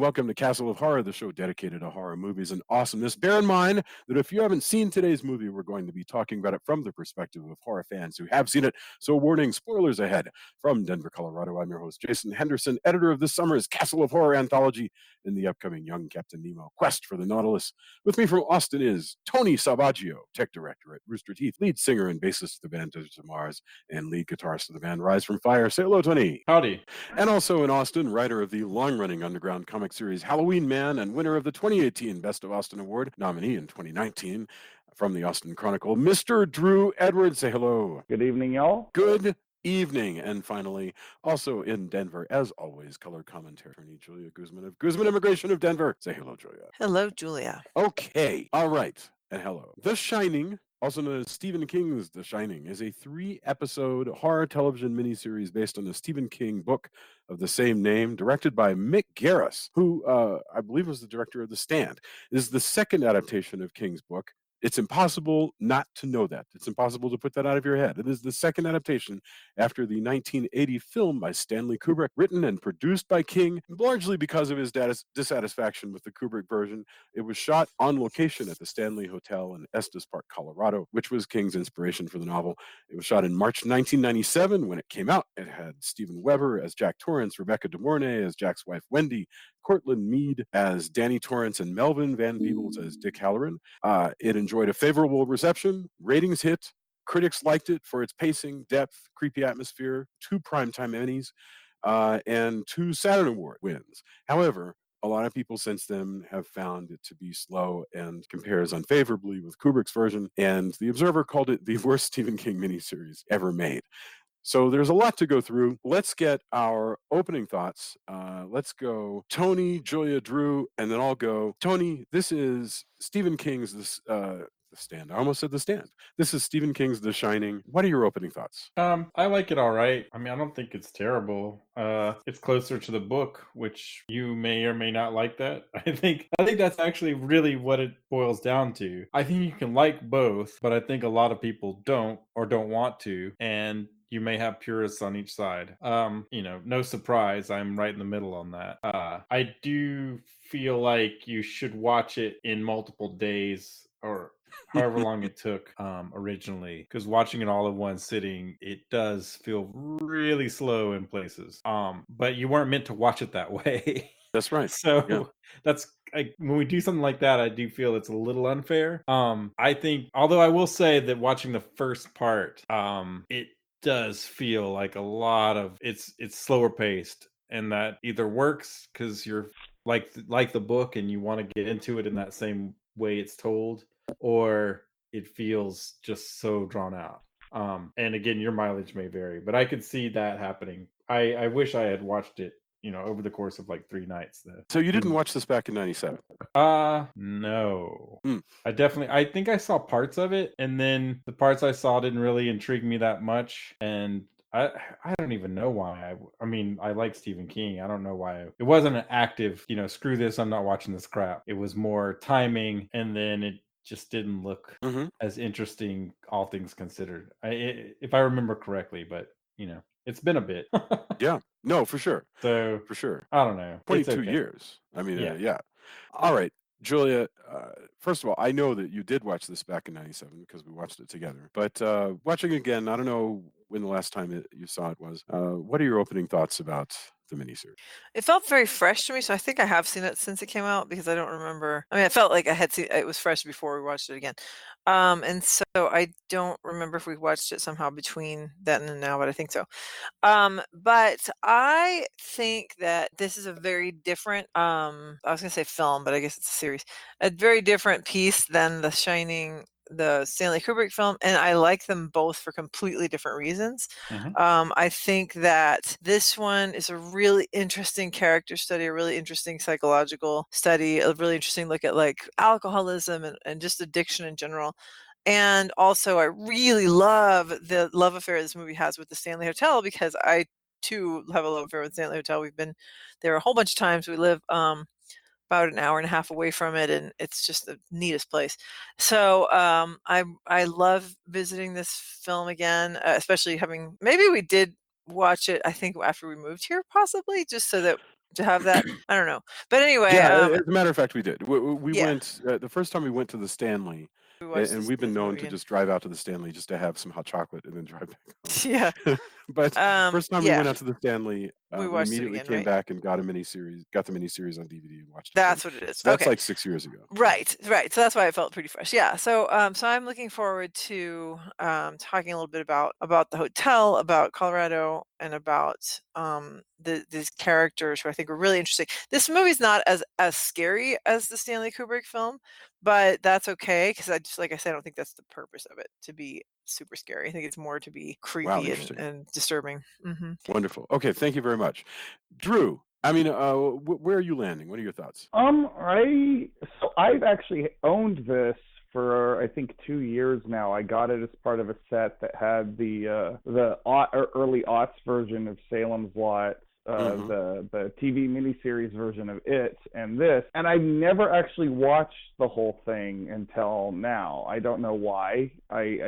welcome to Castle of Horror, the show dedicated to horror movies and awesomeness. Bear in mind that if you haven't seen today's movie, we're going to be talking about it from the perspective of horror fans who have seen it. So warning, spoilers ahead. From Denver, Colorado, I'm your host, Jason Henderson, editor of this summer's Castle of Horror anthology and the upcoming Young Captain Nemo Quest for the Nautilus. With me from Austin is Tony Salvaggio, tech director at Rooster Teeth, lead singer and bassist of the band Desert of Mars, and lead guitarist of the band Rise from Fire. Say hello, Tony. Howdy. And also in Austin, writer of the long-running underground comic series Halloween Man and winner of the 2018 Best of Austin Award, nominee in 2019 from the Austin Chronicle, Mr. Drew Edwards. Say hello. Good evening, y'all. Good evening. And finally, also in Denver, as always, color commentary attorney Julia Guzman of Guzman Immigration of Denver. Say hello, Julia. Hello, Julia. Okay. All right. And hello. The Shining, also known as Stephen King's The Shining, is a 3-episode horror television miniseries based on the Stephen King book of the same name, directed by Mick Garris, who I believe was the director of The Stand. It is the second adaptation of King's book. It's impossible not to know that. It's impossible to put that out of your head. It is the second adaptation after the 1980 film by Stanley Kubrick, written and produced by King, largely because of his dissatisfaction with the Kubrick version. It was shot on location at the Stanley Hotel in Estes Park, Colorado, which was King's inspiration for the novel. It was shot in March 1997 when it came out. It had Steven Weber as Jack Torrance, Rebcca de Mornay as Jack's wife Wendy, Cortland Mead as Danny Torrance, and Melvin Van Peebles as Dick Halloran. It enjoyed a favorable reception, ratings hit, critics liked it for its pacing, depth, creepy atmosphere, 2 Primetime Emmys, and 2 Saturn Award wins. However, a lot of people since then have found it to be slow and compares unfavorably with Kubrick's version, and The Observer called it the worst Stephen King miniseries ever made. So there's a lot to go through. Let's get our opening thoughts. Let's go Tony, Julia, Drew, and then I'll go. Tony, this is Stephen King's The Stand. I almost said The Stand. This is Stephen King's The Shining. What are your opening thoughts? I like it all right. I mean, I don't think it's terrible. It's closer to the book, which you may or may not like that. I think that's actually really what it boils down to. I think you can like both, but I think a lot of people don't or don't want to, and you may have purists on each side. No surprise, I'm right in the middle on that. I do feel like you should watch it in multiple days or however long it took originally, because watching it all in one sitting, it does feel really slow in places. But you weren't meant to watch it that way. That's right. So yeah. That's when we do something like that, I do feel it's a little unfair. I think, although I will say that watching the first part, it does feel like a lot of it's slower paced, and that either works because you're like the book and you want to get into it in that same way it's told, or it feels just so drawn out. And again, your mileage may vary, but I could see that happening. I wish I had watched it over the course of like 3 nights. So you didn't watch this back in 97? No. I think I saw parts of it, and then the parts I saw didn't really intrigue me that much, and I don't even know why. I mean, I like Stephen King. I don't know why. It wasn't an active, screw this, I'm not watching this crap. It was more timing, and then it just didn't look as interesting, all things considered. If I remember correctly, but it's been a bit. Yeah, no, for sure. So for sure, I don't know. 22 years. I mean, yeah. All right, Julia. First of all, I know that you did watch this back in 97 because we watched it together. But watching again, I don't know when the last time you saw it was. What are your opening thoughts about the miniseries? It felt very fresh to me, so I think I have seen it since it came out because I don't remember. I mean, I felt like I had seen it was fresh before we watched it again, and so I don't remember if we watched it somehow between then and now, but I think so. But I think that this is a very different. I was gonna say film, but I guess it's a series. A very different piece than The Shining, the Stanley Kubrick film, and I like them both for completely different reasons. I think that this one is a really interesting character study, a really interesting psychological study, a really interesting look at like alcoholism and just addiction in general. And also, I really love the love affair this movie has with the Stanley Hotel, because I too have a love affair with Stanley Hotel. We've been there a whole bunch of times. We live about an hour and a half away from it, and it's just the neatest place. So I love visiting this film again, especially maybe we did watch it, I think, after we moved here, possibly, just so that to have that. I don't know, but anyway, Yeah, as a matter of fact, we did. We yeah. went the first time we went to the Stanley, We watched and this we've been known to movie. just drive out to the Stanley just to have some hot chocolate and then drive back home. Yeah. But first time we Yeah. went out to the Stanley, We we watched it immediately again, came right? back and got the miniseries on DVD and watched it That's again. what it is. So that's Okay. like 6 years ago. Right. So that's why I felt pretty fresh. Yeah. So so I'm looking forward to talking a little bit about the hotel, about Colorado, and about these characters who I think are really interesting. This movie's not as scary as the Stanley Kubrick film, but that's okay because I just, like I said, I don't think that's the purpose of it, to be super scary. I think it's more to be Wow, creepy interesting. and disturbing. Wonderful. Okay, thank you very much. Drew, I mean, where are you landing? What are your thoughts? I've actually owned this for I think 2 years now. I got it as part of a set that had the early aughts version of Salem's Lot, the TV miniseries version of it, and this, and I've never actually watched the whole thing until now. I don't know why. I'd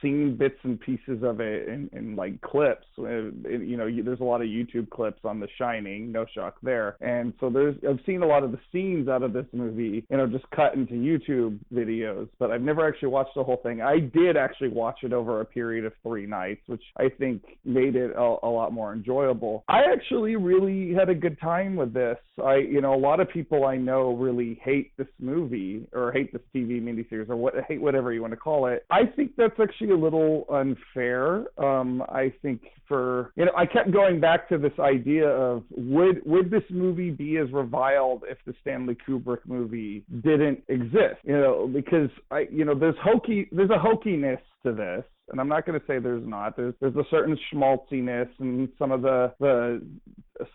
seen bits and pieces of it in like clips. There's a lot of YouTube clips on The Shining, no shock there. And so I've seen a lot of the scenes out of this movie, just cut into YouTube videos, but I've never actually watched the whole thing. I did actually watch it over a period of 3 nights, which I think made it a lot more enjoyable. I actually really had a good time with this. A lot of people I know really hate this movie or hate this TV miniseries or hate whatever you want to call it. I think that's actually a little unfair. I think I kept going back to this idea of would this movie be as reviled if the Stanley Kubrick movie didn't exist? Because there's a hokiness to this. And I'm not going to say there's not. There's a certain schmaltziness, and some of the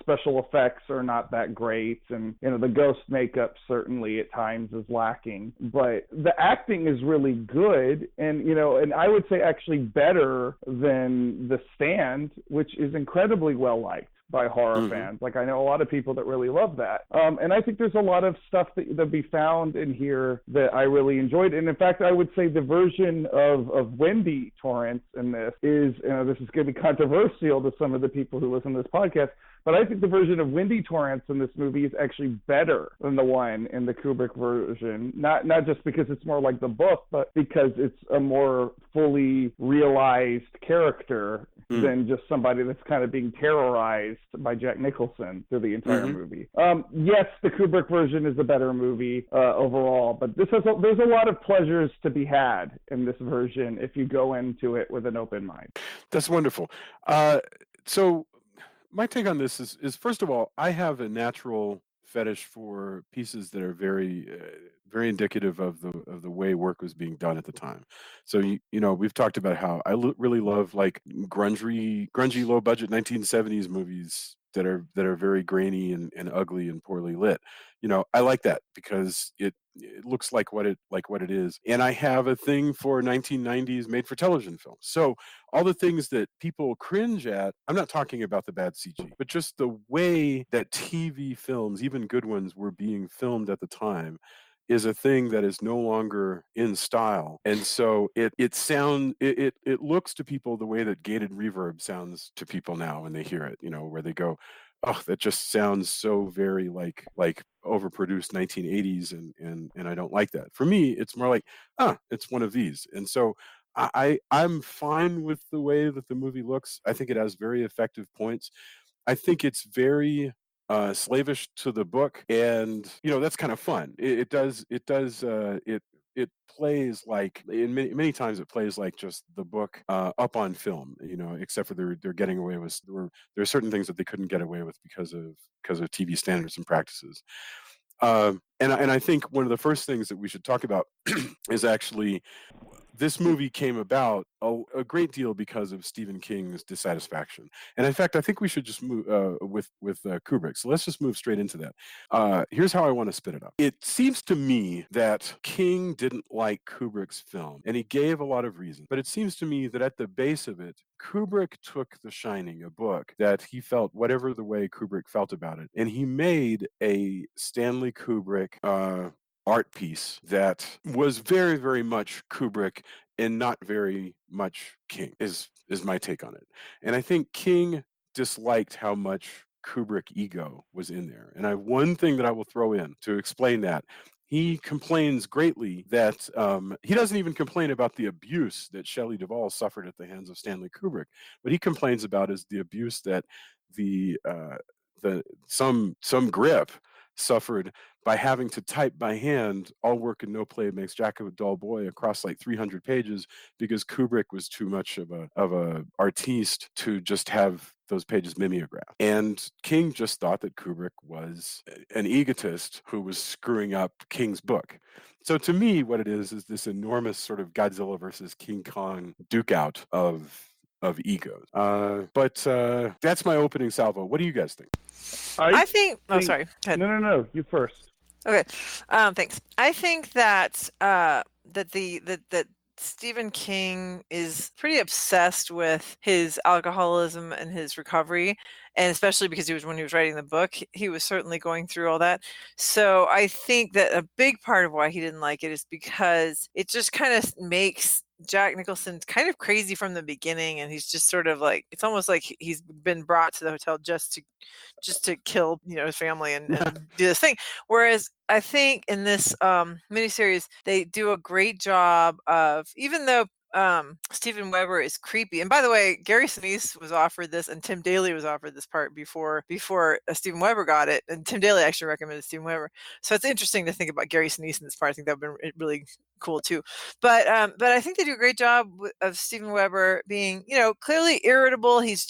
special effects are not that great, and the ghost makeup certainly at times is lacking. But the acting is really good, and I would say actually better than The Stand, which is incredibly well liked by horror fans. Like, I know a lot of people that really love that. And I think there's a lot of stuff that be found in here that I really enjoyed. And in fact, I would say the version of Wendy Torrance in this is, this is going to be controversial to some of the people who listen to this podcast, but I think the version of Wendy Torrance in this movie is actually better than the one in the Kubrick version. Not just because it's more like the book, but because it's a more fully realized character than just somebody that's kind of being terrorized by Jack Nicholson through the entire movie. Yes, the Kubrick version is a better movie overall, but there's a lot of pleasures to be had in this version if you go into it with an open mind. That's wonderful. So my take on this is first of all, I have a natural fetish for pieces that are very very indicative of the way work was being done at the time. So we've talked about how I really love like grungy low budget 1970s movies that are very grainy and ugly and poorly lit. I like that because it looks like what it is. And I have a thing for 1990s made for television films. So all the things that people cringe at, I'm not talking about the bad CG, but just the way that TV films, even good ones, were being filmed at the time is a thing that is no longer in style. And so it looks to people the way that gated reverb sounds to people now when they hear it, where they go, oh, that just sounds so very like overproduced 1980s, and I don't like that. For me, it's more like, it's one of these. And so I'm fine with the way that the movie looks. I think it has very effective points. I think it's very slavish to the book, and that's kind of fun. It plays like many times it plays like just the book up on film, except for they're getting away with there are certain things that they couldn't get away with because of TV standards and practices. And I think one of the first things that we should talk about is actually this movie came about a great deal because of Stephen King's dissatisfaction. And in fact, I think we should just move with Kubrick. So let's just move straight into that. Here's how I want to spit it up. It seems to me that King didn't like Kubrick's film, and he gave a lot of reasons. But it seems to me that at the base of it, Kubrick took The Shining, a book that he felt whatever the way Kubrick felt about it, and he made a Stanley Kubrick art piece that was very, very much Kubrick and not very much King, is my take on it. And I think King disliked how much Kubrick ego was in there. And I have one thing that I will throw in to explain that. He complains greatly that he doesn't even complain about the abuse that Shelley Duvall suffered at the hands of Stanley Kubrick. What he complains about is the abuse that some grip suffered by having to type by hand "all work and no play makes Jack a dull boy" across like 300 pages because Kubrick was too much of a artiste to just have those pages mimeographed. And King just thought that Kubrick was an egotist who was screwing up King's book. So to me, what it is this enormous sort of Godzilla versus King Kong duke out of egos. But that's my opening salvo. What do you guys think? I think. Oh, sorry. Go ahead. No. You first. Okay. Thanks. I think that that Stephen King is pretty obsessed with his alcoholism and his recovery, and especially because when he was writing the book, he was certainly going through all that. So I think that a big part of why he didn't like it is because it just kind of makes Jack Nicholson kind of crazy from the beginning, and he's just sort of like, it's almost like he's been brought to the hotel just to kill, his family and do this thing. Whereas I think in this miniseries, they do a great job of, even though Steven Weber is creepy. And by the way, Gary Sinise was offered this, and Tim Daly was offered this part before Steven Weber got it. And Tim Daly actually recommended Steven Weber. So it's interesting to think about Gary Sinise in this part. I think that would have been really cool too. But I think they do a great job of Steven Weber being, clearly irritable. He's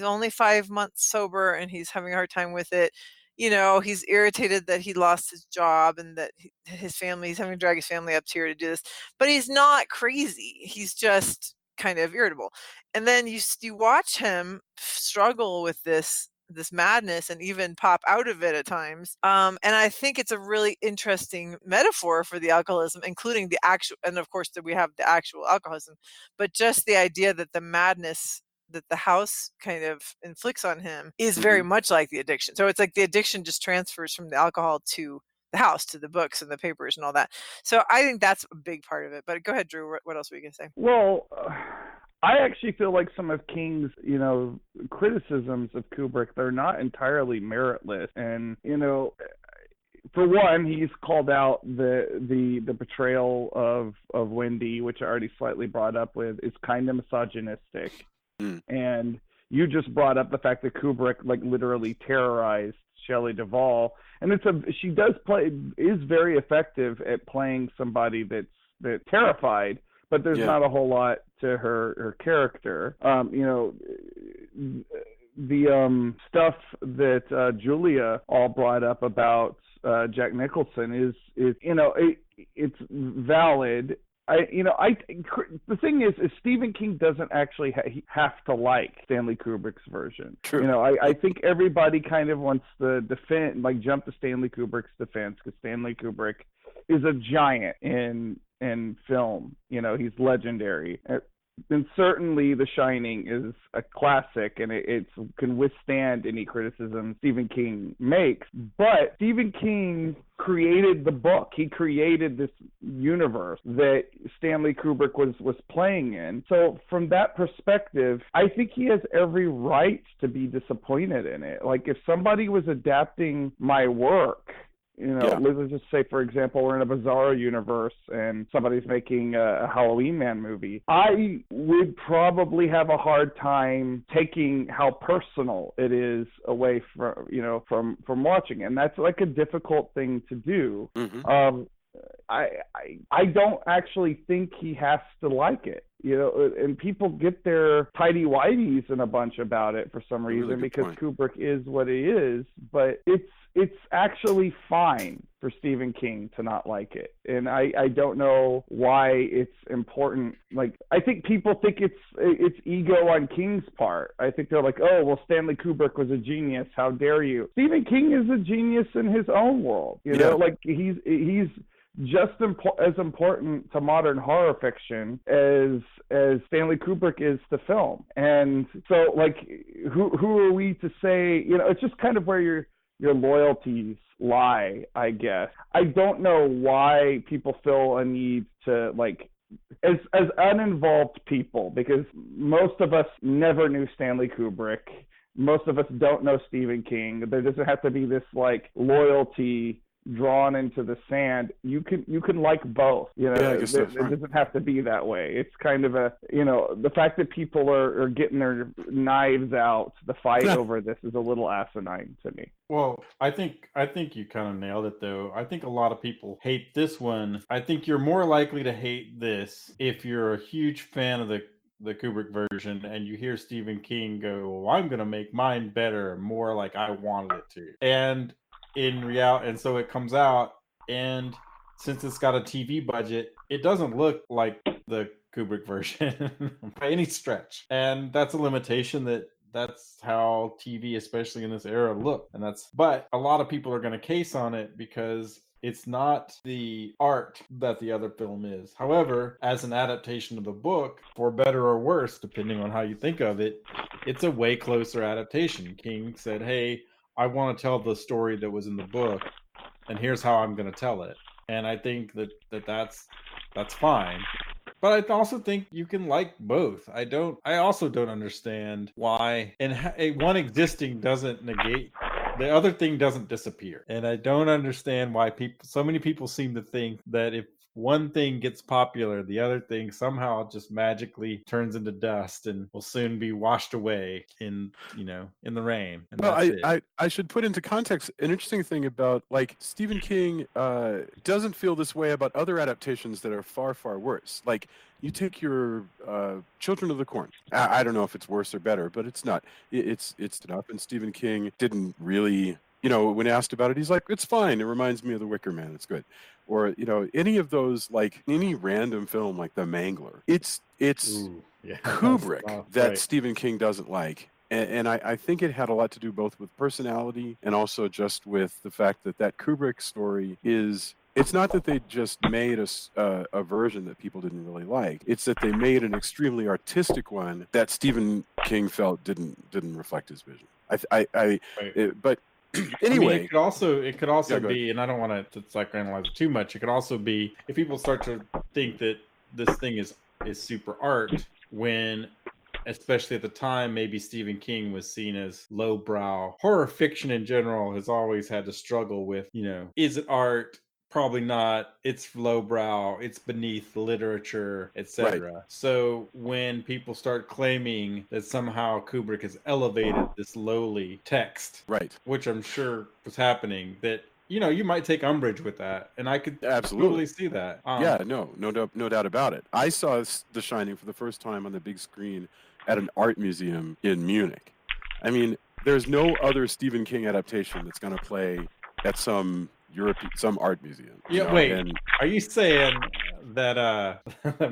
only 5 months sober, and he's having a hard time with it. He's irritated that he lost his job and that he's having to drag his family up here to do this, but he's not crazy. He's just kind of irritable. And then you watch him struggle with this madness and even pop out of it at times. And I think it's a really interesting metaphor for the alcoholism, including the actual, and of course that we have the actual alcoholism, but just the idea that the madness that the house kind of inflicts on him is very much like the addiction. So it's like the addiction just transfers from the alcohol to the house, to the books and the papers and all that. So I think that's a big part of it. But go ahead, Drew. What else were you going to say? Well, I actually feel like some of King's, criticisms of Kubrick, they're not entirely meritless. And, for one, he's called out the portrayal of Wendy, which I already slightly brought up with, is kind of misogynistic. And you just brought up the fact that Kubrick literally terrorized Shelley Duvall, and she is very effective at playing somebody that's terrified, but there's not a whole lot to her character. The stuff that Julia all brought up about Jack Nicholson is it's valid. The thing is Stephen King doesn't actually have to like Stanley Kubrick's version. True. I think everybody kind of wants to jump to Stanley Kubrick's defense, because Stanley Kubrick is a giant in film. He's legendary. And certainly The Shining is a classic, and it can withstand any criticism Stephen King makes. But Stephen King created the book. He created this universe that Stanley Kubrick was playing in. So from that perspective, I think he has every right to be disappointed in it. Like, if somebody was adapting my work, let's just say, for example, we're in a Bizarro universe and somebody's making a Halloween Man movie, I would probably have a hard time taking how personal it is away from watching, and that's like a difficult thing to do. I don't actually think he has to like it, and people get their tighty-whities in a bunch about it for some reason, because Kubrick is what he is, but it's actually fine for Stephen King to not like it. And I don't know why it's important. Like, I think people think it's ego on King's part. I think they're like, oh, well, Stanley Kubrick was a genius. How dare you? Stephen King is a genius in his own world. Like, he's just as important to modern horror fiction as Stanley Kubrick is to film. And so, like, who are we to say, it's just kind of where your loyalties lie, I guess. I don't know why people feel a need to, like, as uninvolved people, because most of us never knew Stanley Kubrick. most of us don't know Stephen King. There doesn't have to be this like loyalty drawn into the sand. You can like both. You know, I guess that's right. It doesn't have to be that way. It's kind of a, you know, the fact that people are getting their knives out, the fight over this is a little asinine to me. Well, I think you kind of nailed it, though. I think a lot of people hate this one. I think you're more likely to hate this if you're a huge fan of the Kubrick version and you hear Stephen King go, well, I'm going to make mine better, more like I wanted it to. And in reality, and so it comes out, and since it's got a TV budget, it doesn't look like the Kubrick version by any stretch. And that's a limitation that's how TV, especially in this era, looked. But a lot of people are going to case on it because it's not the art that the other film is. However, as an adaptation of the book, for better or worse, depending on how you think of it, it's a way closer adaptation. King said, hey, I want to tell the story that was in the book, and here's how I'm going to tell it. And I think that's fine. But I also think you can like both. I also don't understand why, and one existing doesn't negate the other thing, doesn't disappear. And I don't understand why so many people seem to think that if one thing gets popular, the other thing somehow just magically turns into dust and will soon be washed away in the rain. And well, I should put into context an interesting thing about, like, Stephen King doesn't feel this way about other adaptations that are far, far worse. Like, you take your Children of the Corn. I don't know if it's worse or better, but it's not. It's enough. And Stephen King didn't really, when asked about it, he's like, it's fine. It reminds me of The Wicker Man. It's good. Or, any of those, like any random film like The Mangler. It's Kubrick that Stephen King doesn't like. And I think it had a lot to do both with personality and also just with the fact that Kubrick story is... It's not that they just made a version that people didn't really like. It's that they made an extremely artistic one that Stephen King felt didn't reflect his vision. But anyway, it could also be, and I don't want to psychoanalyze it too much. It could also be if people start to think that this thing is super art, when, especially at the time, maybe Stephen King was seen as lowbrow. Horror fiction in general has always had to struggle with, is it art? Probably not. It's lowbrow. It's beneath literature, etc. Right. So when people start claiming that somehow Kubrick has elevated this lowly text, right, which I'm sure was happening, that you might take umbrage with that, and I could absolutely totally see that. No doubt about it. I saw The Shining for the first time on the big screen at an art museum in Munich. I mean, there's no other Stephen King adaptation that's going to play at some art museum. Are you saying that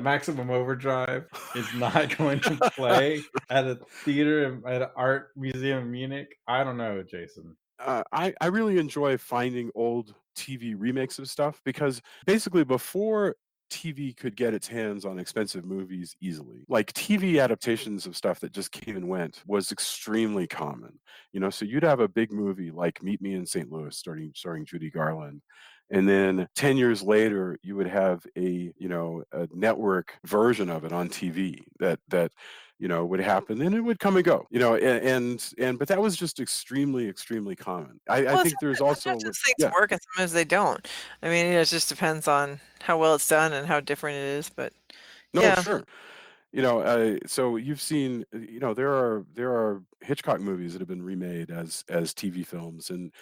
Maximum Overdrive is not going to play at a theater at an art museum in Munich? I don't know, Jason. I really enjoy finding old TV remakes of stuff, because basically before TV could get its hands on expensive movies easily, like TV adaptations of stuff that just came and went was extremely common. So you'd have a big movie like Meet Me in St. Louis starring Judy Garland, and then 10 years later you would have a network version of it on TV that would happen, and it would come and go, but that was just extremely, extremely common. I think there's also things work and sometimes they don't. I mean, it just depends on how well it's done and how different it is, but sure. So you've seen, there are Hitchcock movies that have been remade as TV films, and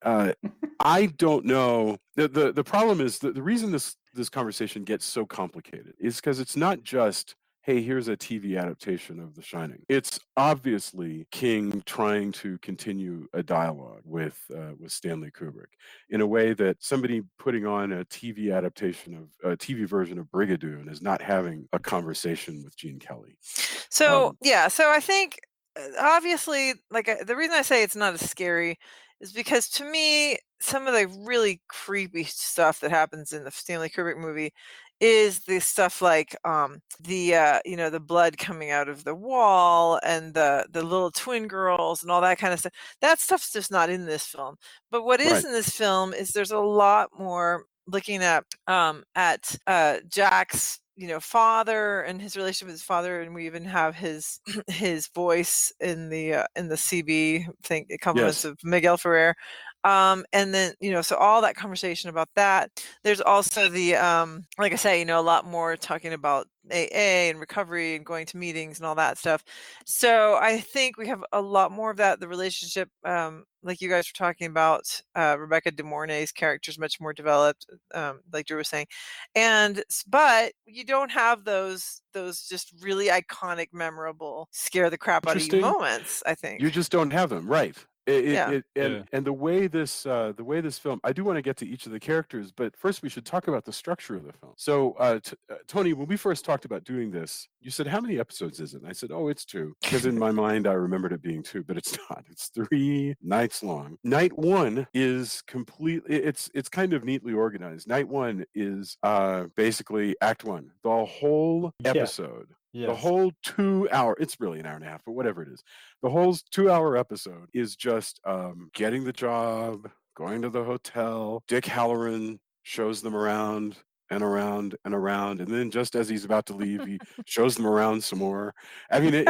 I don't know. The problem is the reason this conversation gets so complicated is because it's not just, hey, here's a TV adaptation of The Shining. It's obviously King trying to continue a dialogue with Stanley Kubrick in a way that somebody putting on a TV version of Brigadoon is not having a conversation with Gene Kelly. So I think obviously, the reason I say it's not as scary is because, to me, some of the really creepy stuff that happens in the Stanley Kubrick movie is the stuff like the blood coming out of the wall and the little twin girls and all that kind of stuff. That stuff's just not in this film. But what is in this film is there's a lot more looking at Jack's father and his relationship with his father, and we even have his his voice in the CB thing, compliments Yes. of Miguel Ferrer. And then, so all that conversation about that. There's also the, like I say, a lot more talking about AA and recovery and going to meetings and all that stuff. So I think we have a lot more of that. The relationship, like you guys were talking about, Rebcca de Mornay's character is much more developed, like Drew was saying. But you don't have those just really iconic, memorable, scare the crap out of you Interesting. moments, I think. You just don't have them, right? Yeah. And the way this film, I do want to get to each of the characters, but first we should talk about the structure of the film. So, Tony, when we first talked about doing this, you said, how many episodes is it? And I said, oh, it's 2, because in my mind I remembered it being 2, but it's not. It's 3 nights long. Night 1 is completely, it's kind of neatly organized. Night 1 is basically Act 1, the whole episode. Yes. The whole 2 hour, it's really an hour and a half, but whatever it is. The whole 2 hour episode is just getting the job, going to the hotel. Dick Halloran shows them around and around and around. And then just as he's about to leave, he shows them around some more. I mean,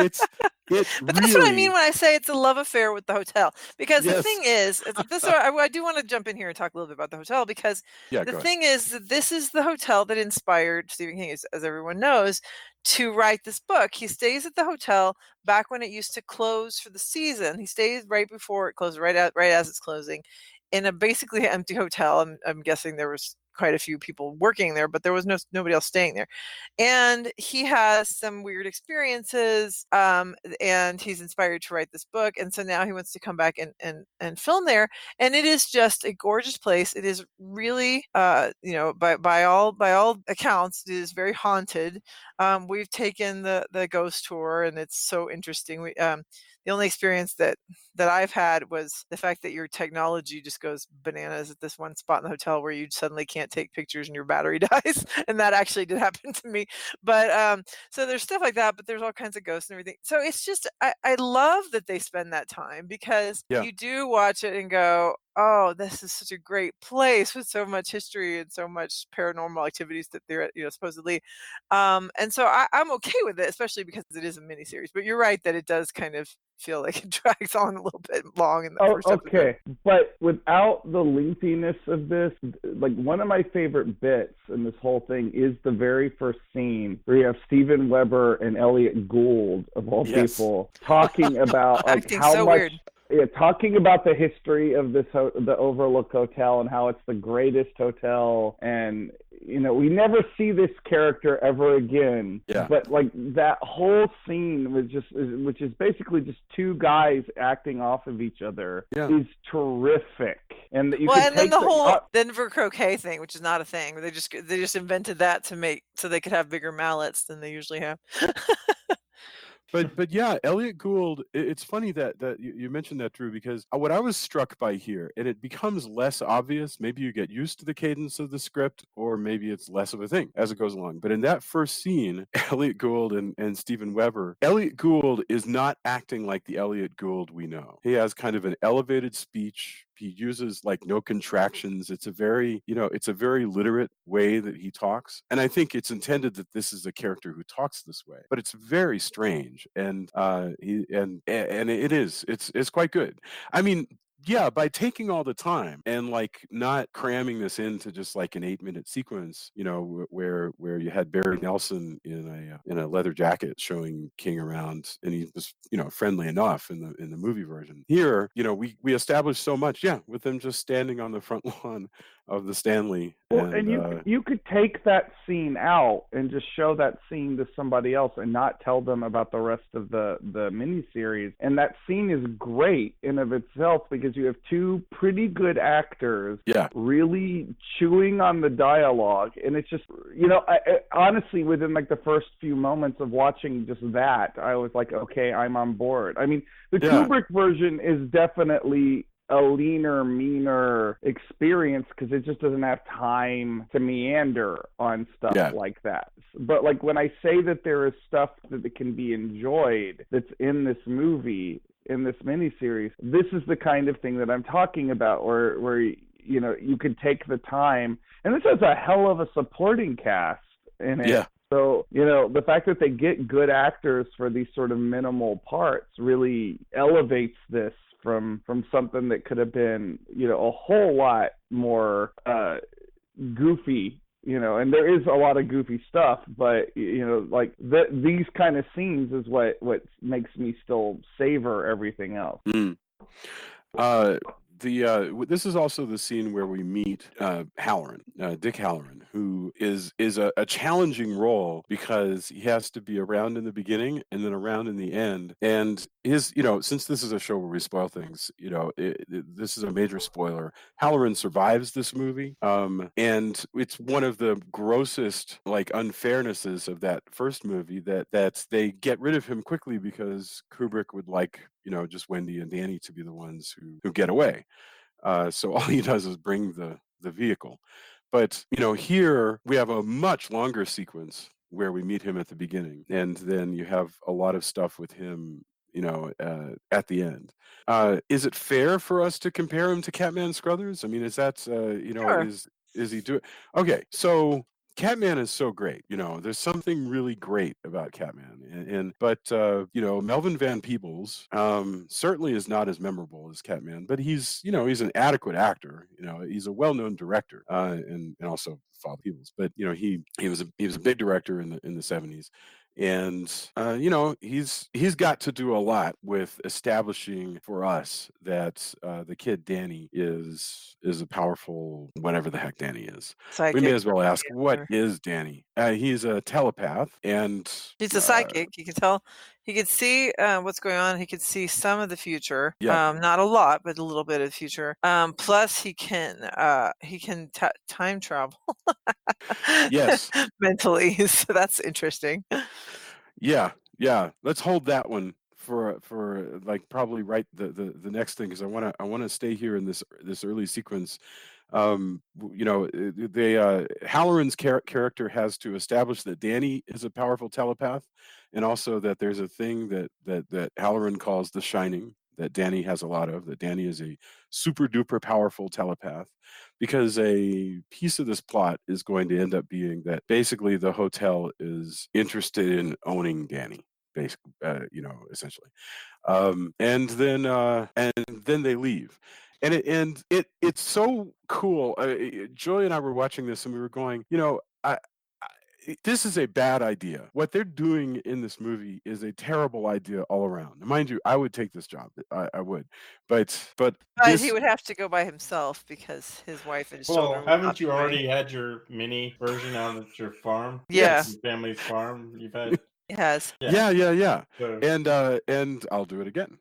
But that's what I mean when I say it's a love affair with the hotel. Because the thing is, I do want to jump in here and talk a little bit about the hotel, because the thing is that this is the hotel that inspired Stephen King, as everyone knows, to write this book. He stays at the hotel back when it used to close for the season. He stays right before it closes, right as it's closing, in a basically empty hotel. I'm guessing there was quite a few people working there, but there was nobody else staying there. And he has some weird experiences, and he's inspired to write this book. And so now he wants to come back and film there. And it is just a gorgeous place. It is really, by all accounts, it is very haunted. We've taken the ghost tour, and it's so interesting. The only experience that I've had was the fact that your technology just goes bananas at this one spot in the hotel where you suddenly can't take pictures and your battery dies. And that actually did happen to me. But so there's stuff like that, but there's all kinds of ghosts and everything. So it's just, I love that they spend that time, because you do watch it and go, oh, this is such a great place with so much history and so much paranormal activities that they're, supposedly. And so I'm okay with it, especially because it is a miniseries. But you're right that it does kind of feel like it drags on a little bit long in the first episode. Okay, but without the lengthiness of this, like, one of my favorite bits in this whole thing is the very first scene where you have Steven Weber and Elliot Gould, of all people, talking about like acting how so much. Weird. Yeah, talking about the history of the Overlook Hotel and how it's the greatest hotel, and we never see this character ever again. Yeah. But like that whole scene which is basically just two guys acting off of each other, is terrific. And that then the whole Denver croquet thing, which is not a thing. They just invented that to make so they could have bigger mallets than they usually have. But yeah, Elliot Gould, it's funny that you mentioned that, Drew, because what I was struck by here, and it becomes less obvious, maybe you get used to the cadence of the script, or maybe it's less of a thing as it goes along. But in that first scene, Elliot Gould and Steven Weber, Elliot Gould is not acting like the Elliot Gould we know. He has kind of an elevated speech. He uses like no contractions. It's a very, literate way that he talks. And I think it's intended that this is a character who talks this way, but it's very strange. And it's quite good. I mean, yeah, by taking all the time and like not cramming this into just like an 8-minute sequence, where you had Barry Nelson in a leather jacket showing King around, and he was friendly enough in the movie version. Here, we established so much, with them just standing on the front lawn of the Stanley. Well, and you could take that scene out and just show that scene to somebody else and not tell them about the rest of the miniseries. And that scene is great in of itself, because you have two pretty good actors really chewing on the dialogue. And it's just, I honestly, within like the first few moments of watching just that, I was like, okay, I'm on board. I mean, the Kubrick version is definitely a leaner, meaner experience, because it just doesn't have time to meander on stuff like that. But like when I say that there is stuff that can be enjoyed that's in this movie, in this miniseries, this is the kind of thing that I'm talking about, where you could take the time, and this has a hell of a supporting cast in it. So So, the fact that they get good actors for these sort of minimal parts really elevates this from something that could have been, a whole lot more goofy, and there is a lot of goofy stuff, but these kind of scenes is what makes me still savor everything else. This is also the scene where we meet Halloran, Dick Halloran, who is a challenging role because he has to be around in the beginning and then around in the end. And his, since this is a show where we spoil things, this is a major spoiler. Halloran survives this movie, and it's one of the grossest unfairnesses of that first movie that they get rid of him quickly because Kubrick would like just Wendy and Danny to be the ones who get away. So all he does is bring the vehicle. But, here we have a much longer sequence where we meet him at the beginning. And then you have a lot of stuff with him, at the end. Is it fair for us to compare him to Catman Scruthers? I mean, is that, Sure. is he doing? Okay, so Catman is so great, there's something really great about Catman, but Melvin Van Peebles certainly is not as memorable as Catman, but he's an adequate actor, he's a well-known director, and also Father Peebles, but he was a big director in the 70s. And he's got to do a lot with establishing for us that the kid Danny is a powerful whatever the heck Danny is. Psychic. We may as well ask, what is Danny? He's a telepath, and he's a psychic. You can tell. He could see what's going on. He could see some of the future. Yeah. Not a lot, but a little bit of the future. Plus, he can time travel. Yes. Mentally, so that's interesting. Yeah. Let's hold that one for probably right the next thing, because I want to stay here in this early sequence. Halloran's character has to establish that Danny is a powerful telepath, and also that there's a thing that Halloran calls the Shining, that Danny has a lot of, that Danny is a super duper powerful telepath, because a piece of this plot is going to end up being that basically the hotel is interested in owning Danny, basically, essentially. And then they leave. And it's so cool. Joy and I were watching this and we were going, this is a bad idea. What they're doing in this movie is a terrible idea all around. Mind you, I would take this job. I would, but he would have to go by himself because his wife and his children. Well, haven't you already had your mini version out at your farm? Yeah. Your family's farm. You've had. It has. Yeah. So, And I'll do it again.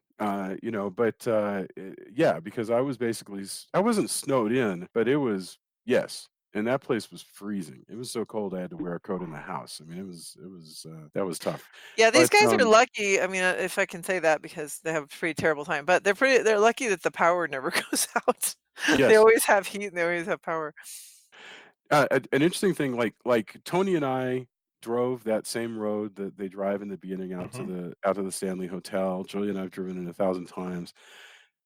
Because I wasn't snowed in, but it was, yes. And that place was freezing. It was so cold I had to wear a coat in the house. I mean, it was that was tough. Yeah, these guys are lucky. I mean, if I can say that, because they have a pretty terrible time. But they're lucky that the power never goes out. Yes. They always have heat and they always have power. An interesting thing, like Tony and I drove that same road that they drive in the beginning out to the Stanley Hotel. Julia and I've driven it 1,000 times.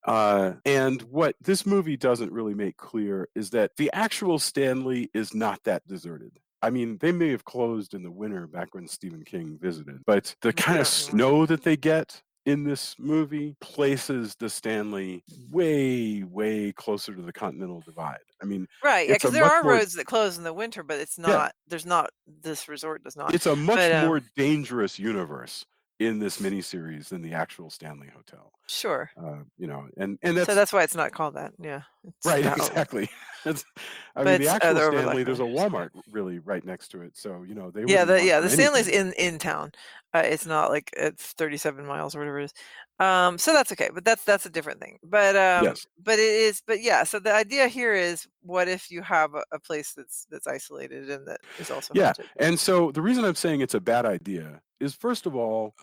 And what this movie doesn't really make clear is that the actual Stanley is not that deserted. I mean, they may have closed in the winter back when Stephen King visited, but the kind of snow that they get in this movie places the Stanley way, way closer to the Continental Divide. I mean, right, yeah, because there are roads that close in the winter, but it's not. Yeah. There's not. This resort does not. It's a much more dangerous universe in this miniseries than the actual Stanley Hotel. Sure. And that's why it's not called that. Yeah. Right. Exactly. I mean, the actual Stanley, there's a Walmart really right next to it, so they. Yeah. The Stanley's in town. It's not like it's 37 miles or whatever it is. So that's okay, but that's a different thing. But yes. But it is. But yeah. So the idea here is, what if you have a place that's isolated and that is also haunted? And so the reason I'm saying it's a bad idea is, first of all,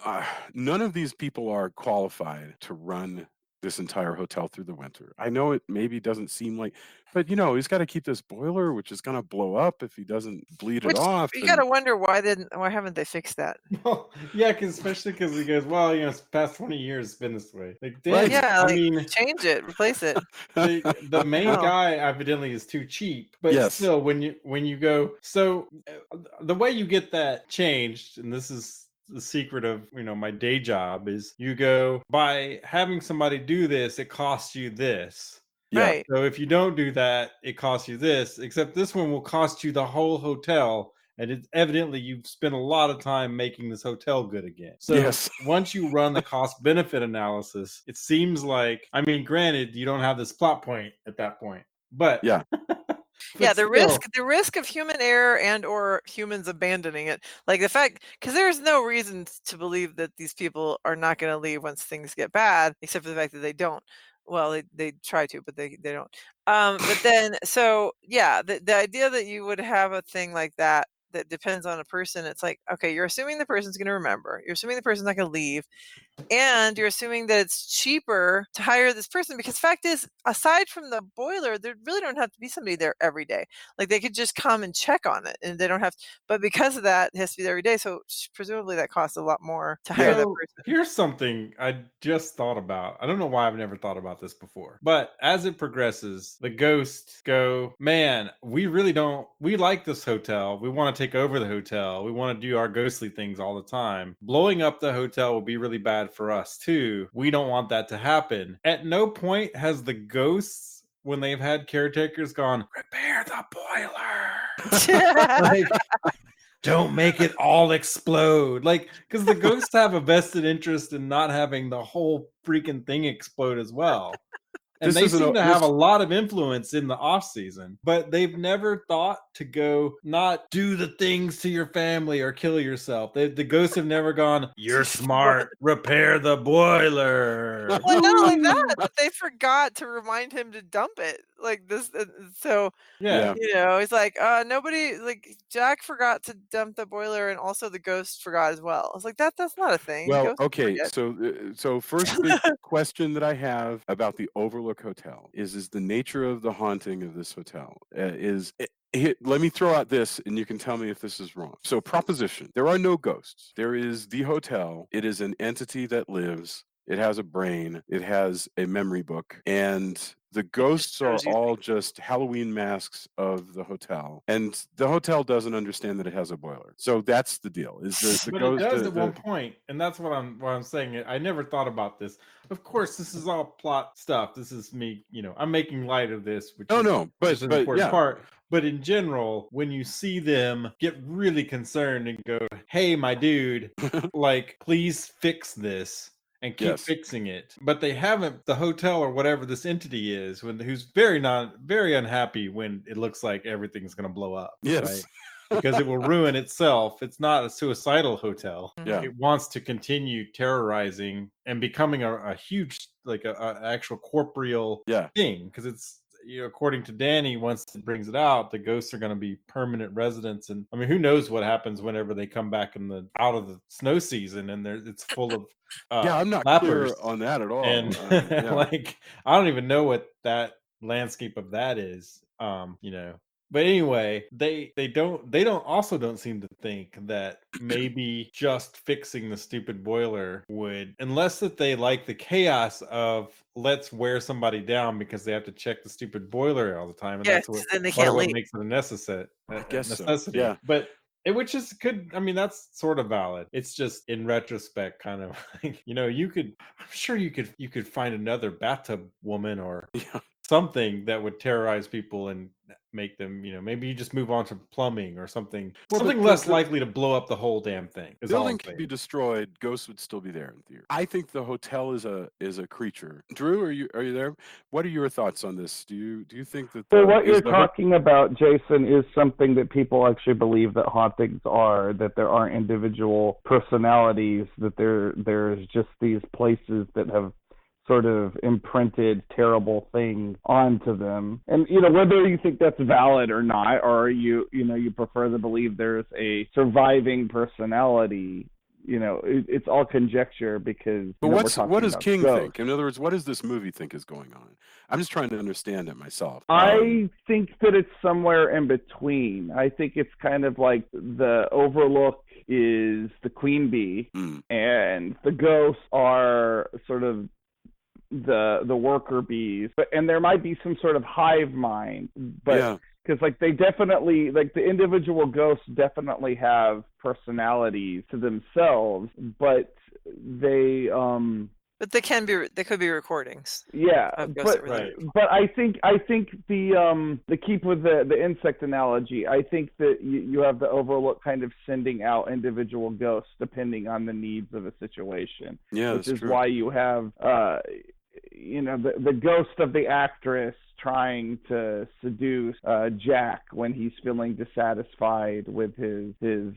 none of these people are qualified to run this entire hotel through the winter. I know it maybe doesn't seem like, but he's got to keep this boiler, which is going to blow up if he doesn't bleed it Which off. you got to wonder why haven't they fixed that? Well, yeah, especially because he goes, well, it's past 20 years, it's been this way. Like, damn, Right. Yeah, I like mean, change it, replace it. the main Oh. guy evidently is too cheap, but Yes. still, when you go, so the way you get that changed, and this is the secret of my day job, is you go, by having somebody do this, it costs you this. Yeah. Right. So if you don't do that, it costs you this, except this one will cost you the whole hotel. And it's evidently you've spent a lot of time making this hotel good again. So Yes. once you run the cost benefit analysis, it seems like, I mean, granted, you don't have this plot point at that point, but Yeah. Yeah, still, the risk of human error and or humans abandoning it, like the fact, because there's no reason to believe that these people are not going to leave once things get bad, except for the fact that they don't. Well, they try to, but they don't. But then, so yeah, the idea that you would have a thing like that depends on a person. It's like, okay, you're assuming the person's going to remember. You're assuming the person's not going to leave. And you're assuming that it's cheaper to hire this person, because fact is, aside from the boiler, there really don't have to be somebody there every day. Like they could just come and check on it, and they don't have to, but because of that, it has to be there every day. So presumably that costs a lot more to hire that person. Here's something I just thought about. I don't know why I've never thought about this before, but as it progresses, the ghosts go, man, we like this hotel. We want to take over the hotel. We want to do our ghostly things all the time. Blowing up the hotel will be really bad for us too. We don't want that to happen. At no point has the ghosts, when they've had caretakers, gone, repair the boiler. Like, don't make it all explode. Like, because the ghosts have a vested interest in not having the whole freaking thing explode as well. And they seem to have a lot of influence in the off season, but they've never thought to go, not do the things to your family or kill yourself. The ghosts have never gone, you're smart, repair the boiler. Well, not only that, but they forgot to remind him to dump it. Like this, so Yeah. he's like, nobody, like Jack forgot to dump the boiler, and also the ghost forgot as well. I was like, that's not a thing. Well, Ghosts okay, forget. so first big question that I have about the Overlook Hotel is the nature of the haunting of this hotel. Let me throw out this, and you can tell me if this is wrong. So, proposition: there are no ghosts. There is the hotel. It is an entity that lives. It has a brain. It has a memory book, and the ghosts are all just Halloween masks of the hotel, and the hotel doesn't understand that it has a boiler. So that's the deal. Is the but ghost it does at one point, and that's what I'm saying. I never thought about this. Of course, this is all plot stuff. This is me, I'm making light of this, which is an important part. But in general, when you see them get really concerned and go, "Hey, my dude, like, please fix this." And keep fixing it, but they haven't. The hotel or whatever this entity is, who's very unhappy when it looks like everyth's going to blow up. Yes, right? Because it will ruin itself. It's not a suicidal hotel. Yeah, it wants to continue terrorizing and becoming a huge, like a actual corporeal thing. Because it's, according to Danny, once it brings it out, the ghosts are going to be permanent residents. And I mean, who knows what happens whenever they come back out of the snow season, and it's full of I'm not clear on that at all. And like, I don't even know what that landscape of that is. But anyway, they don't seem to think that maybe just fixing the stupid boiler would, unless that they like the chaos of let's wear somebody down because they have to check the stupid boiler all the time, and that's what makes it a necessity. I guess so. Yeah, but which is good. I mean, that's sort of valid. It's just in retrospect, kind of like, I'm sure you could find another bathtub woman or something that would terrorize people and make them, maybe you just move on to plumbing or something. Something less likely to blow up the whole damn thing. The building could be destroyed. Ghosts would still be there in theory. I think the hotel is a creature. Drew, are you there? What are your thoughts on this? Do you think that? So what you're talking about, Jason, is something that people actually believe that hauntings are, that there aren't individual personalities, that there's just these places that have sort of imprinted terrible things onto them. And, whether you think that's valid or not, or you prefer to believe there's a surviving personality, it's all conjecture because. But we're what talking does about King ghosts. think? In other words, what does this movie think is going on? I'm just trying to understand it myself. I think that it's somewhere in between. I think it's kind of like the Overlook is the queen bee, and the ghosts are sort of the worker bees. And there might be some sort of hive mind, but because they definitely, the individual ghosts definitely have personalities to themselves, but they But they could be recordings. Yeah, right. But I think the keep with the insect analogy. I think that you have the Overlook kind of sending out individual ghosts depending on the needs of a situation. Yeah, which is true. why you have the ghost of the actress trying to seduce Jack when he's feeling dissatisfied with his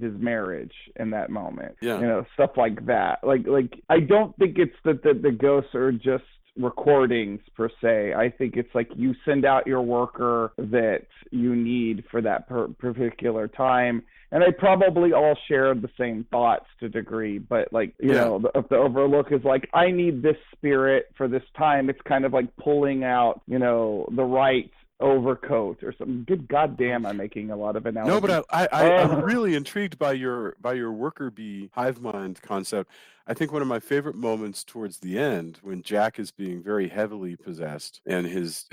marriage in that moment. Yeah. Stuff like that. Like I don't think it's that the ghosts are just recordings per se. I think it's like you send out your worker that you need for that particular time. And they probably all share the same thoughts to a degree, but if the Overlook is like, I need this spirit for this time, it's kind of like pulling out, the right overcoat or something. Good goddamn, I'm making a lot of analogies. No, but I'm really intrigued by your worker bee hive mind concept. I think one of my favorite moments towards the end, when Jack is being very heavily possessed and his